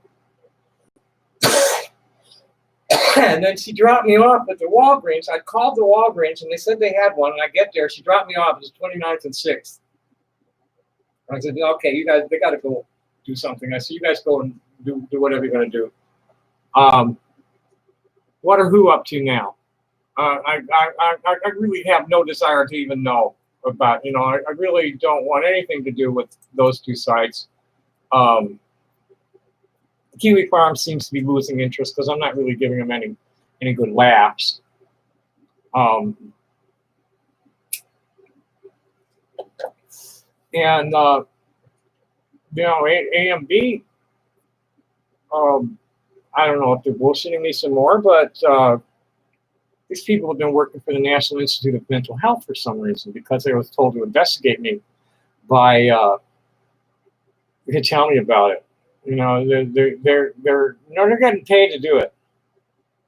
And then she dropped me off at the Walgreens. I called the Walgreens and they said they had one. And I get there, she dropped me off. It was 29th and 6th. I said, okay, you guys, they got to go do something. I said, you guys go and do whatever you're going to do. What are who up to now? I really have no desire to even know about, I really don't want anything to do with those two sites. Kiwi Farm seems to be losing interest because I'm not really giving them any good laughs. And AMB, I don't know if they're bullshitting me some more, but these people have been working for the National Institute of Mental Health for some reason because they was told to investigate me by they could tell me about it. They're getting paid to do it.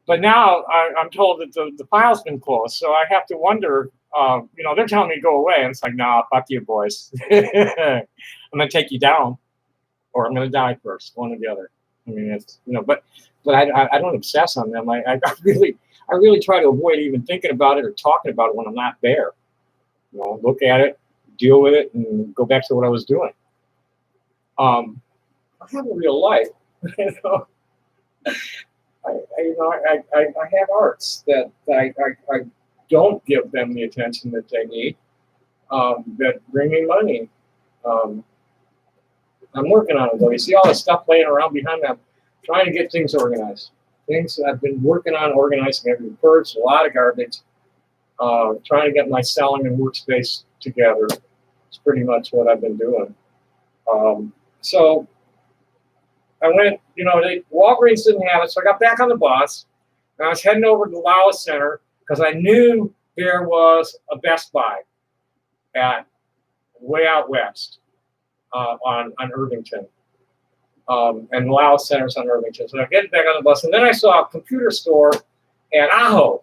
But now I'm told that the file's been closed, so I have to wonder. They're telling me to go away, and it's like, nah, fuck you, boys. I'm gonna take you down, or I'm gonna die first, one or the other. I mean, it's but I don't obsess on them. I really try to avoid even thinking about it or talking about it when I'm not there. Look at it, deal with it, and go back to what I was doing. I have a real life. I have arts that I don't give them the attention that they need. That bring me money. I'm working on it though. You see all the stuff laying around behind me. I'm trying to get things organized. Things that I've been working on organizing. I've purged a lot of garbage. Trying to get my selling and workspace together. It's pretty much what I've been doing. So I went, Walgreens didn't have it, so I got back on the bus, and I was heading over to the Laos Center because I knew there was a Best Buy at way out west on Irvington, and the Laos Center's on Irvington. So I get back on the bus, and then I saw a computer store at Aho,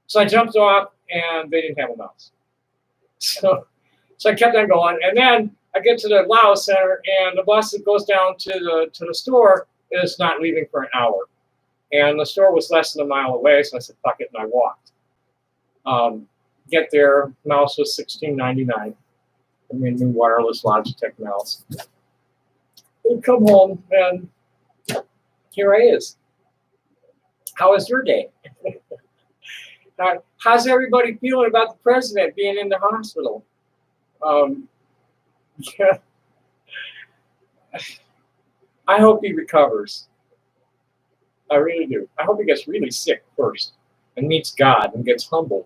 so I jumped off, and they didn't have a mouse. So I kept on going, and then I get to the Laos Center, and the bus that goes down to the store is not leaving for an hour. And the store was less than a mile away, so I said, fuck it, and I walked. Get there, mouse was $16.99. I mean, new wireless Logitech mouse. And come home, and here I is. How was your day? How's everybody feeling about the president being in the hospital? Yeah. I hope he recovers. I really do. I hope he gets really sick first and meets God and gets humbled.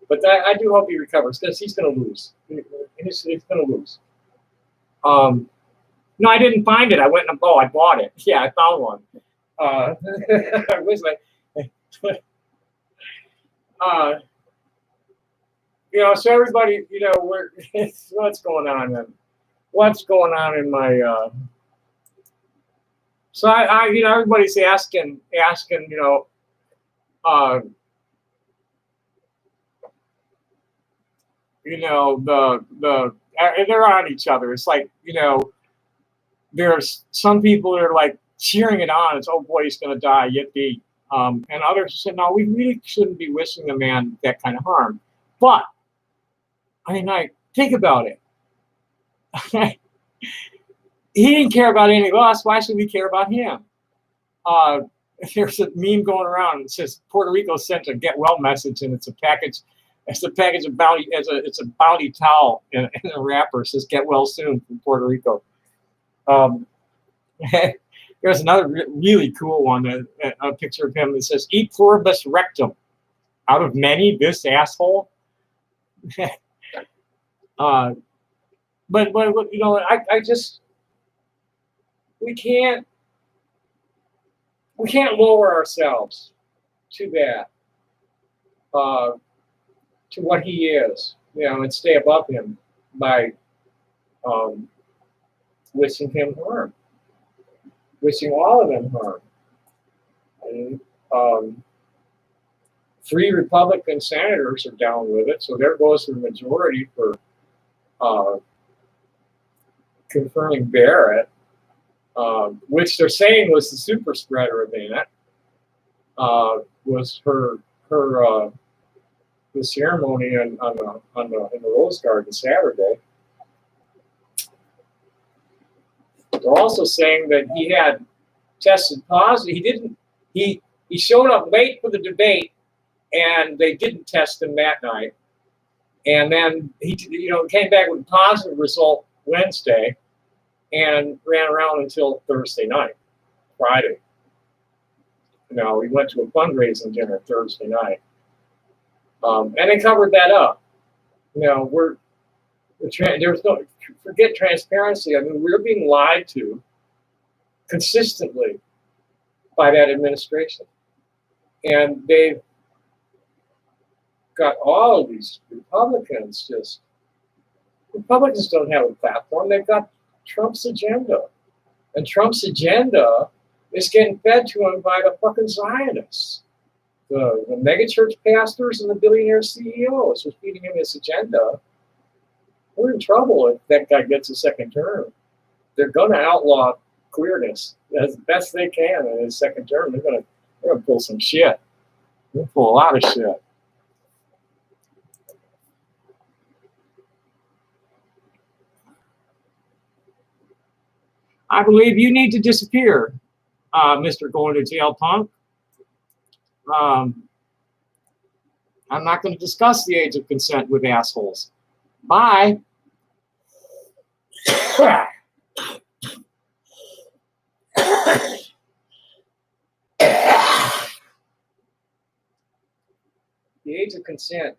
But I do hope he recovers because he's going to lose. He's going to lose. No, I didn't find it. I went and I bought it. Yeah, I found one. I was like, so everybody, what's going on then? What's going on in my, so I everybody's asking, they're on each other. It's like, there's some people that are like cheering it on. It's, oh boy, he's going to die, yippee. And others said, no, we really shouldn't be wishing a man that kind of harm. But, think about it. He didn't care about any of us. Why should we care about him? There's a meme going around. It says Puerto Rico sent a get well message, and it's a package. It's a package of bounty. It's a bounty towel in a wrapper. It says "Get well soon" from Puerto Rico. There's another really cool one. A picture of him that says "E pluribus rectum." Out of many, this asshole. But you know, I just we can't lower ourselves to that, to what he is, you know, and stay above him by um, wishing him harm, wishing all of them harm. And, um, 3 Republican senators are down with it, so there goes the majority for uh, confirming Barrett, which they're saying was the super spreader event. Was the ceremony in the Rose Garden Saturday. They're also saying that he had tested positive. He didn't. He showed up late for the debate, and they didn't test him that night. And then he, you know, came back with a positive result Wednesday, and ran around until Thursday night, Friday. You know, we went to a fundraising dinner Thursday night, and they covered that up. You know, there's no, forget transparency. I mean, we're being lied to consistently by that administration, and they've got all of these Republicans. Republicans don't have a platform. They've got Trump's agenda, and Trump's agenda is getting fed to him by the fucking Zionists, the megachurch pastors and the billionaire CEOs are feeding him his agenda. We're in trouble if that guy gets a second term. They're going to outlaw queerness as best they can in his second term. They're going to pull some shit. They're going to pull a lot of shit. I believe you need to disappear, Mr. Going to Jail Punk. I'm not going to discuss the age of consent with assholes. Bye. The age of consent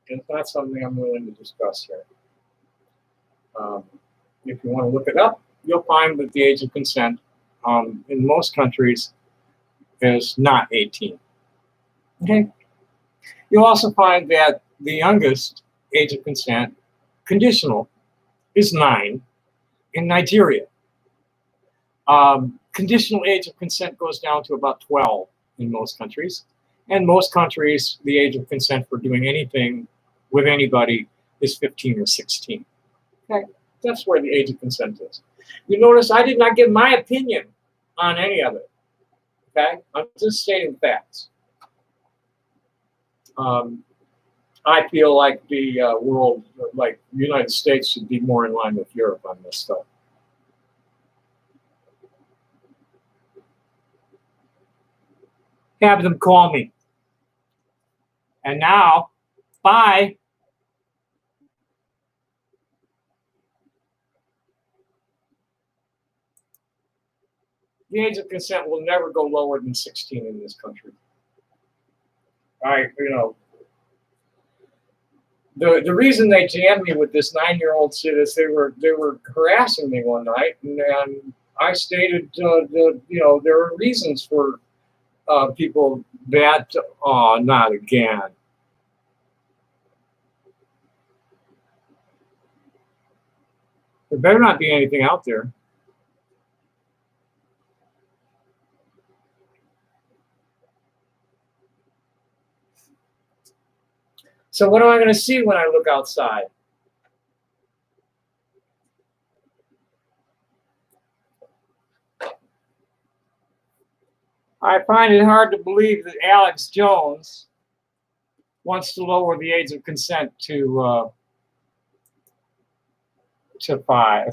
is not something I'm willing to discuss here. If you want to look it up, you'll find that the age of consent in most countries is not 18. Okay. You'll also find that the youngest age of consent, conditional, is 9 in Nigeria. Conditional age of consent goes down to about 12 in most countries. And most countries, the age of consent for doing anything with anybody is 15 or 16. Okay, that's where the age of consent is. You notice I did not give my opinion on any of it. Okay, I'm just stating facts. I feel like the world, like the United States, should be more in line with Europe on this stuff. Have them call me. And now, bye. The age of consent will never go lower than 16 in this country. The reason they jammed me with this 9-year-old shit is they were harassing me one night, and I stated there are reasons for people that not again. There better not be anything out there. So what am I going to see when I look outside? I find it hard to believe that Alex Jones wants to lower the age of consent to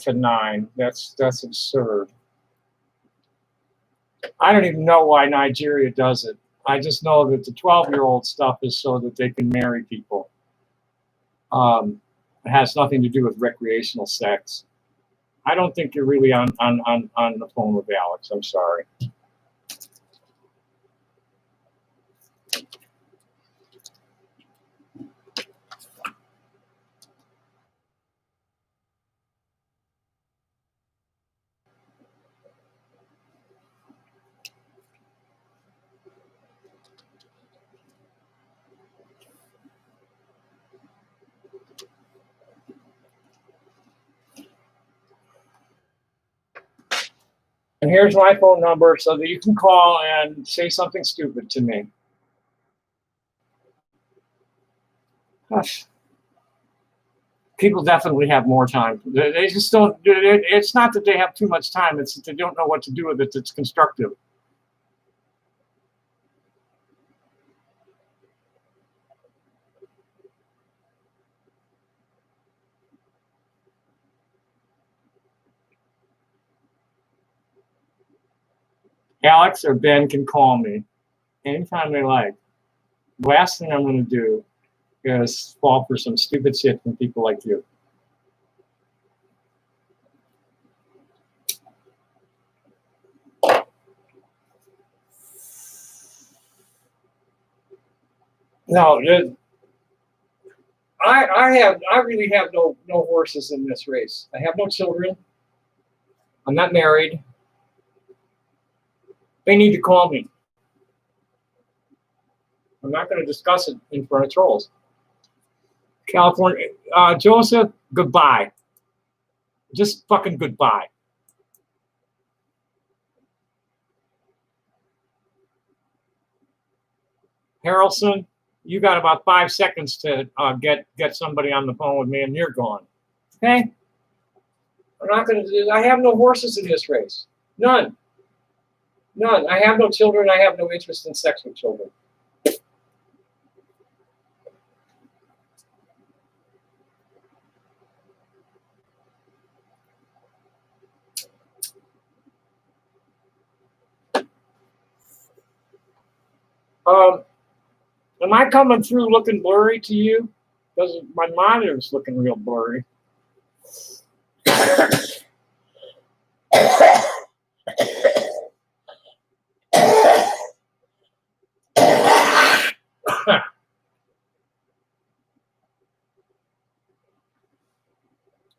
9. That's absurd. I don't even know why Nigeria does it. I just know that the 12-year-old stuff is so that they can marry people. It has nothing to do with recreational sex. I don't think you're really on the phone with Alex. I'm sorry. And here's my phone number so that you can call and say something stupid to me. Gosh. People definitely have more time. They just don't. It's not that they have too much time. It's that they don't know what to do with it that's constructive. Alex or Ben can call me anytime they like. The last thing I'm going to do is fall for some stupid shit from people like you. No, I really have no horses in this race. I have no children. I'm not married. They need to call me. I'm not going to discuss it in front of trolls. California, Joseph, goodbye. Just fucking goodbye. Harrelson, you got about 5 seconds to get somebody on the phone with me, and you're gone. Okay? I'm not going to. I have no horses in this race. None. None. I have no children. I have no interest in sex with children. Am I coming through looking blurry to you? Because my monitor's looking real blurry.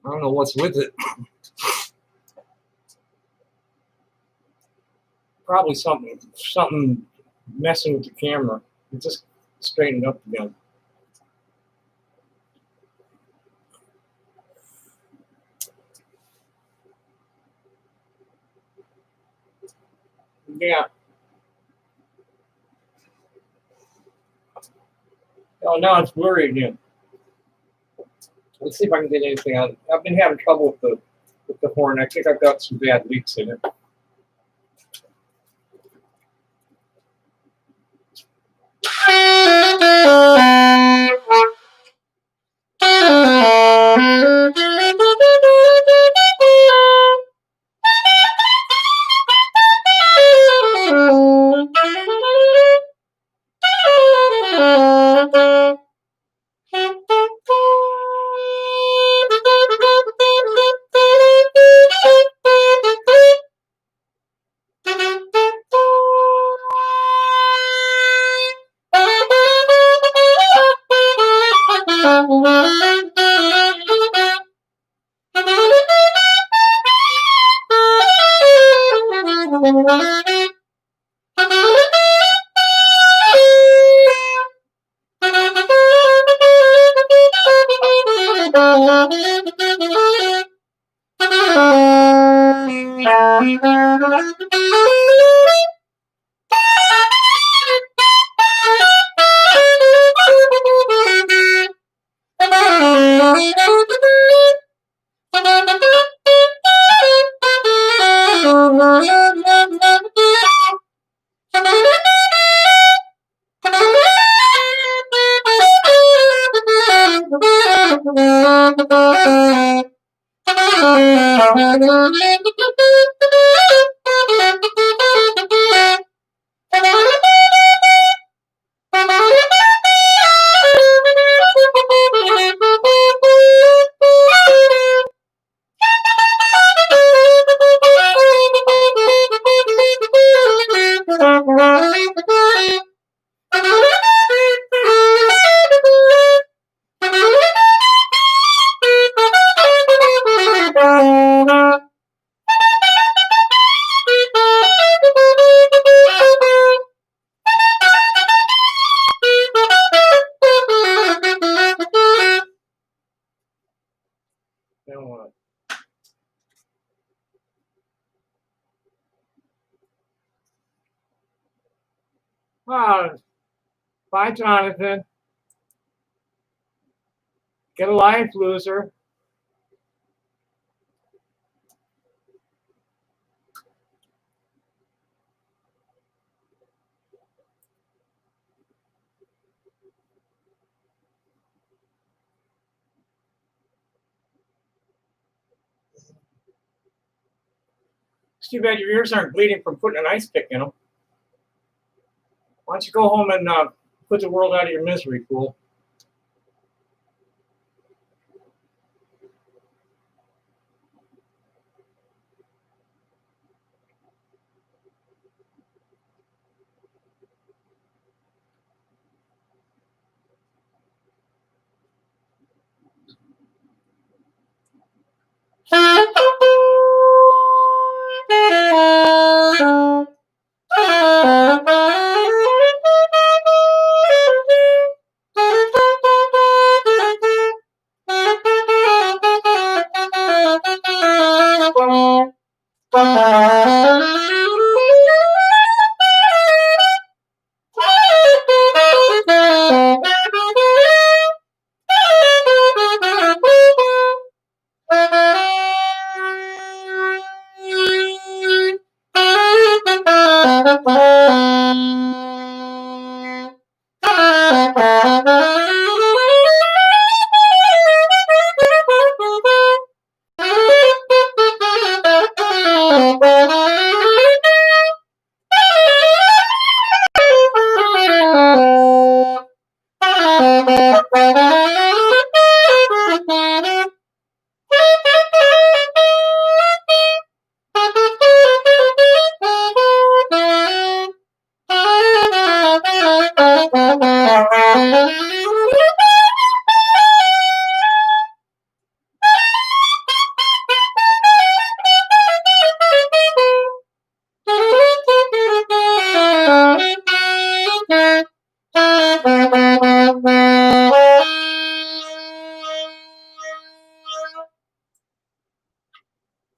I don't know what's with it. Probably something messing with the camera. It just straightened up again. Yeah. Oh, now it's blurry again. Let's see if I can get anything out. I've been having trouble with the horn. I think I've got some bad leaks in it. Oh, bye, Jonathan. Get a life, loser. It's too bad your ears aren't bleeding from putting an ice pick in them. Why don't you go home and put the world out of your misery, fool?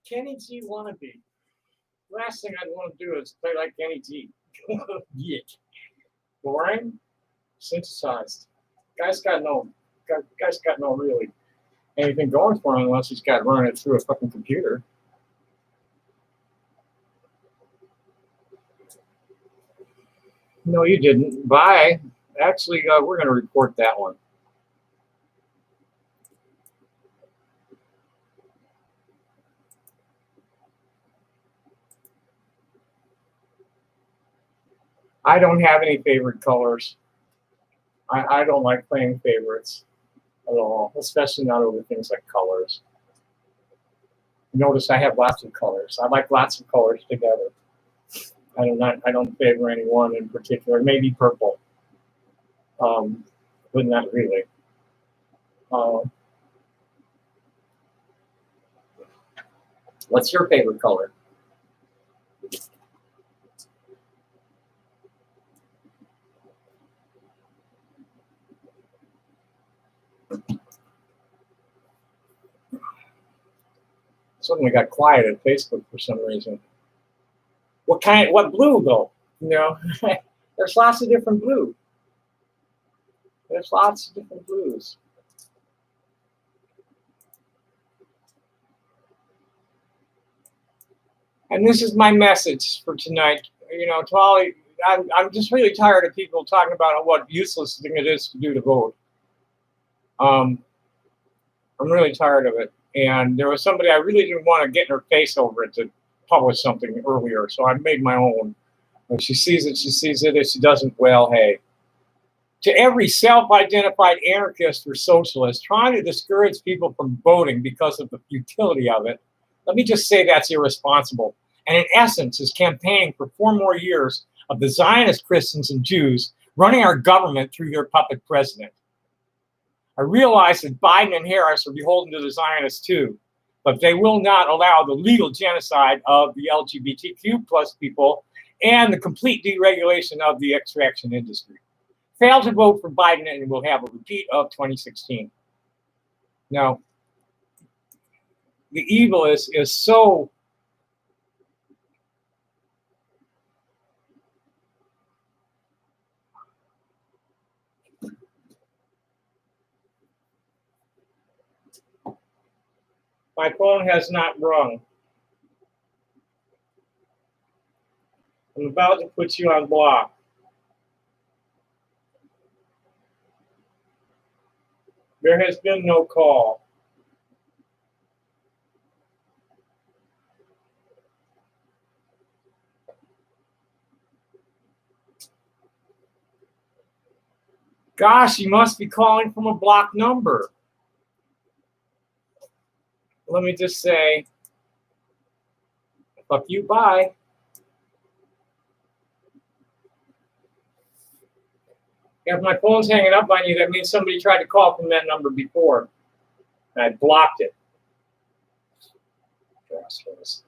Kenny G wannabe. Last thing I'd want to do is play like Kenny G. Yick. Boring, synthesized. Guy's got no really anything going for him unless he's got running it through a fucking computer. No, you didn't. Bye. Actually, we're going to report that one. I don't have any favorite colors. I don't like playing favorites at all, especially not over things like colors. Notice I have lots of colors. I like lots of colors together. I don't favor any one in particular. Maybe purple, but not really. What's your favorite color? Suddenly got quiet at Facebook for some reason. What blue though? You know, there's lots of different blue. There's lots of different blues. And this is my message for tonight. You know, to all, I'm just really tired of people talking about what useless thing it is to do to vote. I'm really tired of it. And there was somebody I really didn't want to get in her face over it to publish something earlier, so I made my own. If she sees it, she sees it. If she doesn't, well, hey. To every self-identified anarchist or socialist trying to discourage people from voting because of the futility of it, let me just say that's irresponsible. And in essence, is campaigning for 4 more years of the Zionist Christians and Jews running our government through their puppet president. I realize that Biden and Harris are beholden to the Zionists too, but they will not allow the legal genocide of the LGBTQ plus people and the complete deregulation of the extraction industry. Fail to vote for Biden and we'll have a repeat of 2016. Now, the evil is so My phone has not rung. I'm about to put you on block. There has been no call. Gosh, you must be calling from a blocked number. Let me just say, fuck you, bye. If my phone's hanging up on you, that means somebody tried to call from that number before. And I blocked it. Assholes.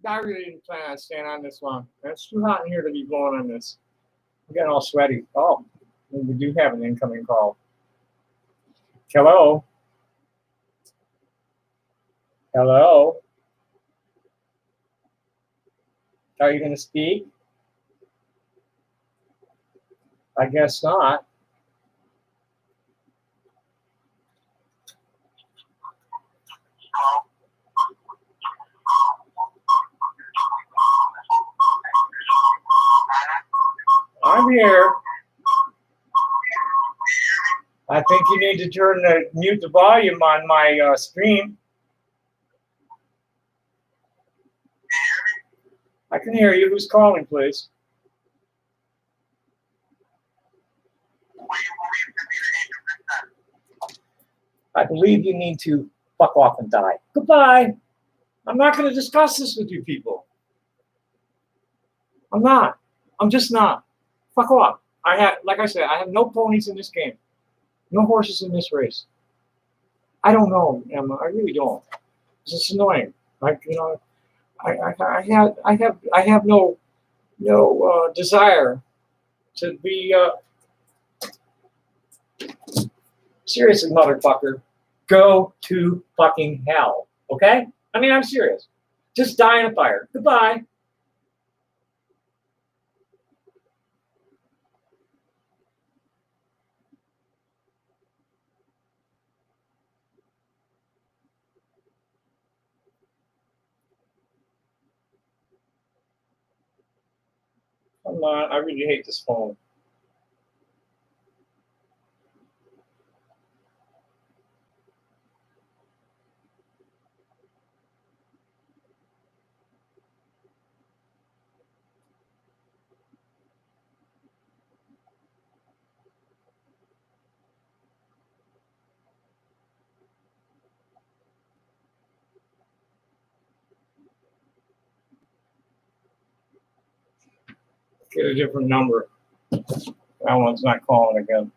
I really didn't plan on staying on this long. It's too hot in here to be blowing on this. I'm getting all sweaty. Oh, we do have an incoming call. Hello? Hello? Are you going to speak? I guess not. I'm here. I think you need to mute the volume on my stream. I can hear you. Who's calling, please? I believe you need to fuck off and die. Goodbye. I'm not going to discuss this with you people. I'm not. I'm just not. Fuck off. Like I said, I have no ponies in this game. No horses in this race. I don't know, Emma. I really don't. It's just annoying. Like, you know, I have no desire to be seriously, motherfucker. Go to fucking hell. Okay? I mean, I'm serious. Just die in a fire. Goodbye. Come on, I really hate this phone. Get a different number. That one's not calling again.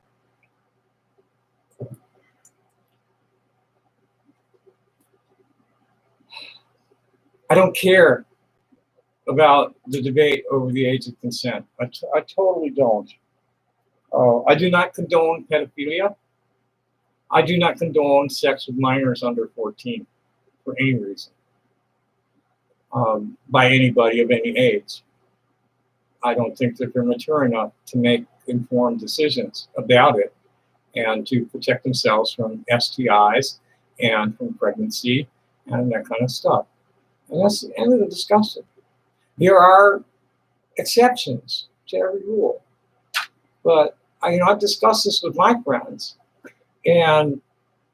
I don't care about the debate over the age of consent. I totally don't. I do not condone pedophilia. I do not condone sex with minors under 14 for any reason, by anybody of any age. I don't think that they're mature enough to make informed decisions about it and to protect themselves from STIs and from pregnancy and that kind of stuff. And that's the end of the discussion. There are exceptions to every rule. But I've discussed this with my friends, and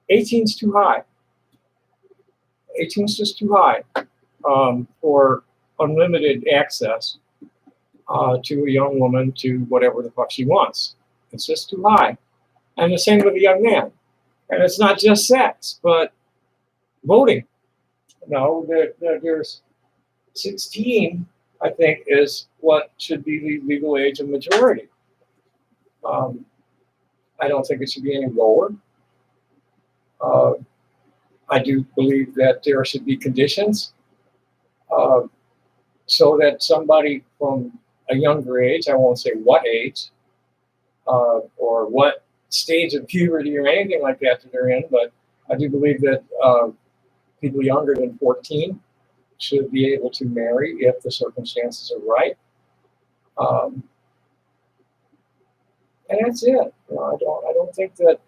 18's too high. 18's just too high for unlimited access to a young woman to whatever the fuck she wants. It's just too high. And the same with a young man. And it's not just sex, but voting. There's 16, I think, is what should be the legal age of majority. I don't think it should be any lower. I do believe that there should be conditions so that somebody from a younger age, I won't say what age or what stage of puberty or anything like that they're in, but I do believe that people younger than 14 should be able to marry if the circumstances are right. And that's it. I don't think that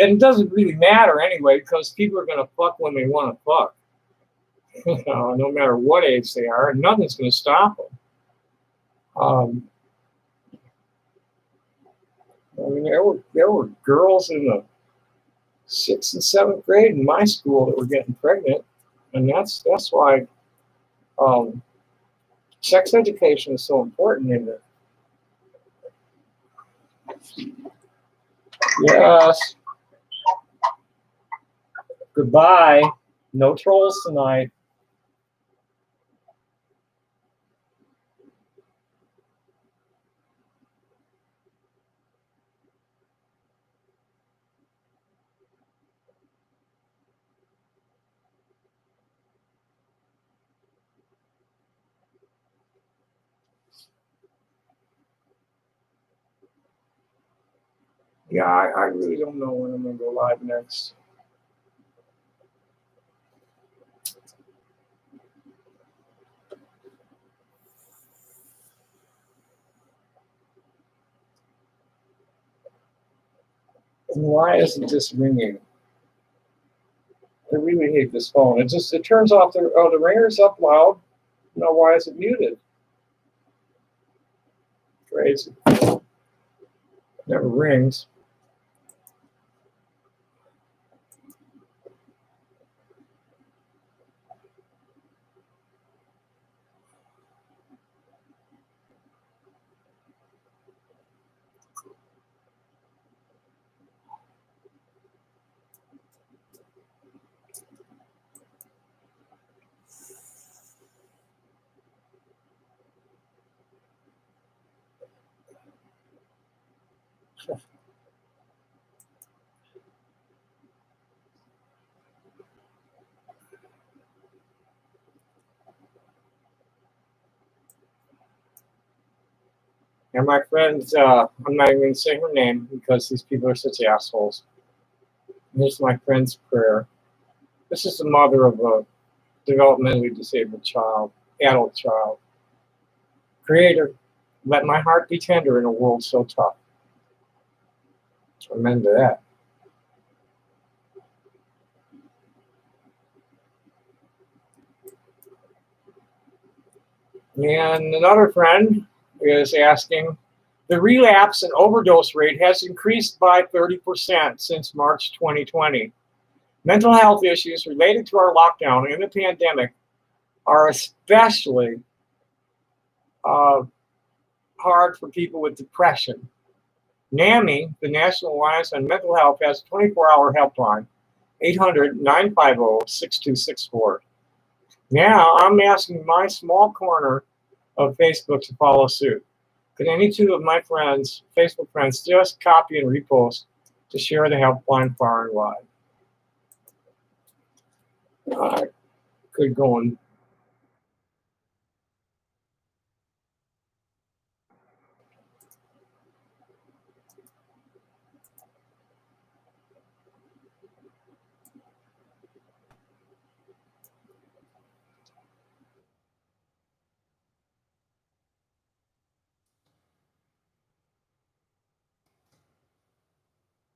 and it doesn't really matter anyway, because people are going to fuck when they want to fuck. No matter what age they are, and nothing's going to stop them. There were girls in the 6th and 7th grade in my school that were getting pregnant, and that's why sex education is so important in it. Yes. Goodbye. No trolls tonight. Yeah, I really don't know when I'm going to go live next. And why isn't this ringing? I really hate this phone. It turns off the ringer's up loud. Now why is it muted? Crazy. Never rings. And my friends, I'm not even going to say her name because these people are such assholes. Here's my friend's prayer. This is the mother of a developmentally disabled child, adult child. Creator, let my heart be tender in a world so tough. Amen to that. And another friend is asking, the relapse and overdose rate has increased by 30% since March 2020. Mental health issues related to our lockdown and the pandemic are especially hard for people with depression. NAMI, the National Alliance on Mental Health, has a 24-hour helpline, 800-950-6264. Now, I'm asking my small corner of Facebook to follow suit. Could any two of my friends, Facebook friends, just copy and repost to share the helpline far and wide? Good going.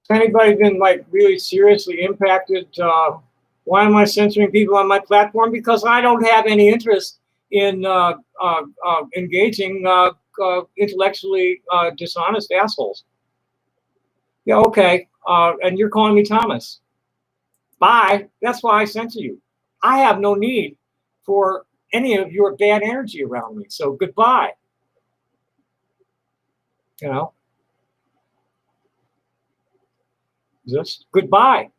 Has anybody been like really seriously impacted? Why am I censoring people on my platform? Because I don't have any interest in engaging intellectually dishonest assholes. Yeah, okay. And you're calling me Thomas. Bye. That's why I censor you. I have no need for any of your bad energy around me. So goodbye. You know, just goodbye.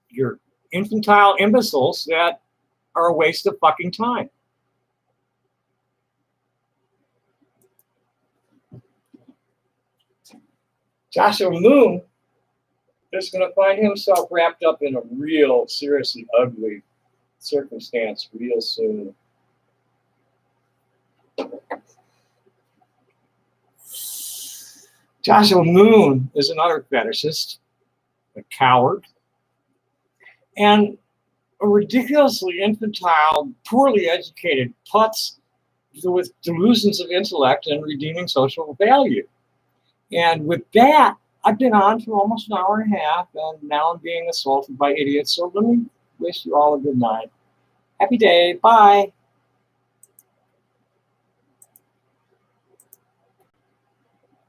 You're infantile imbeciles that are a waste of fucking time. Joshua Moon is going to find himself wrapped up in a real, seriously ugly circumstance real soon. Joshua Moon is another fetishist, a coward, and a ridiculously infantile, poorly educated putz with delusions of intellect and redeeming social value. And with that, I've been on for almost an hour and a half, and now I'm being assaulted by idiots. So let me wish you all a good night. Happy day. Bye.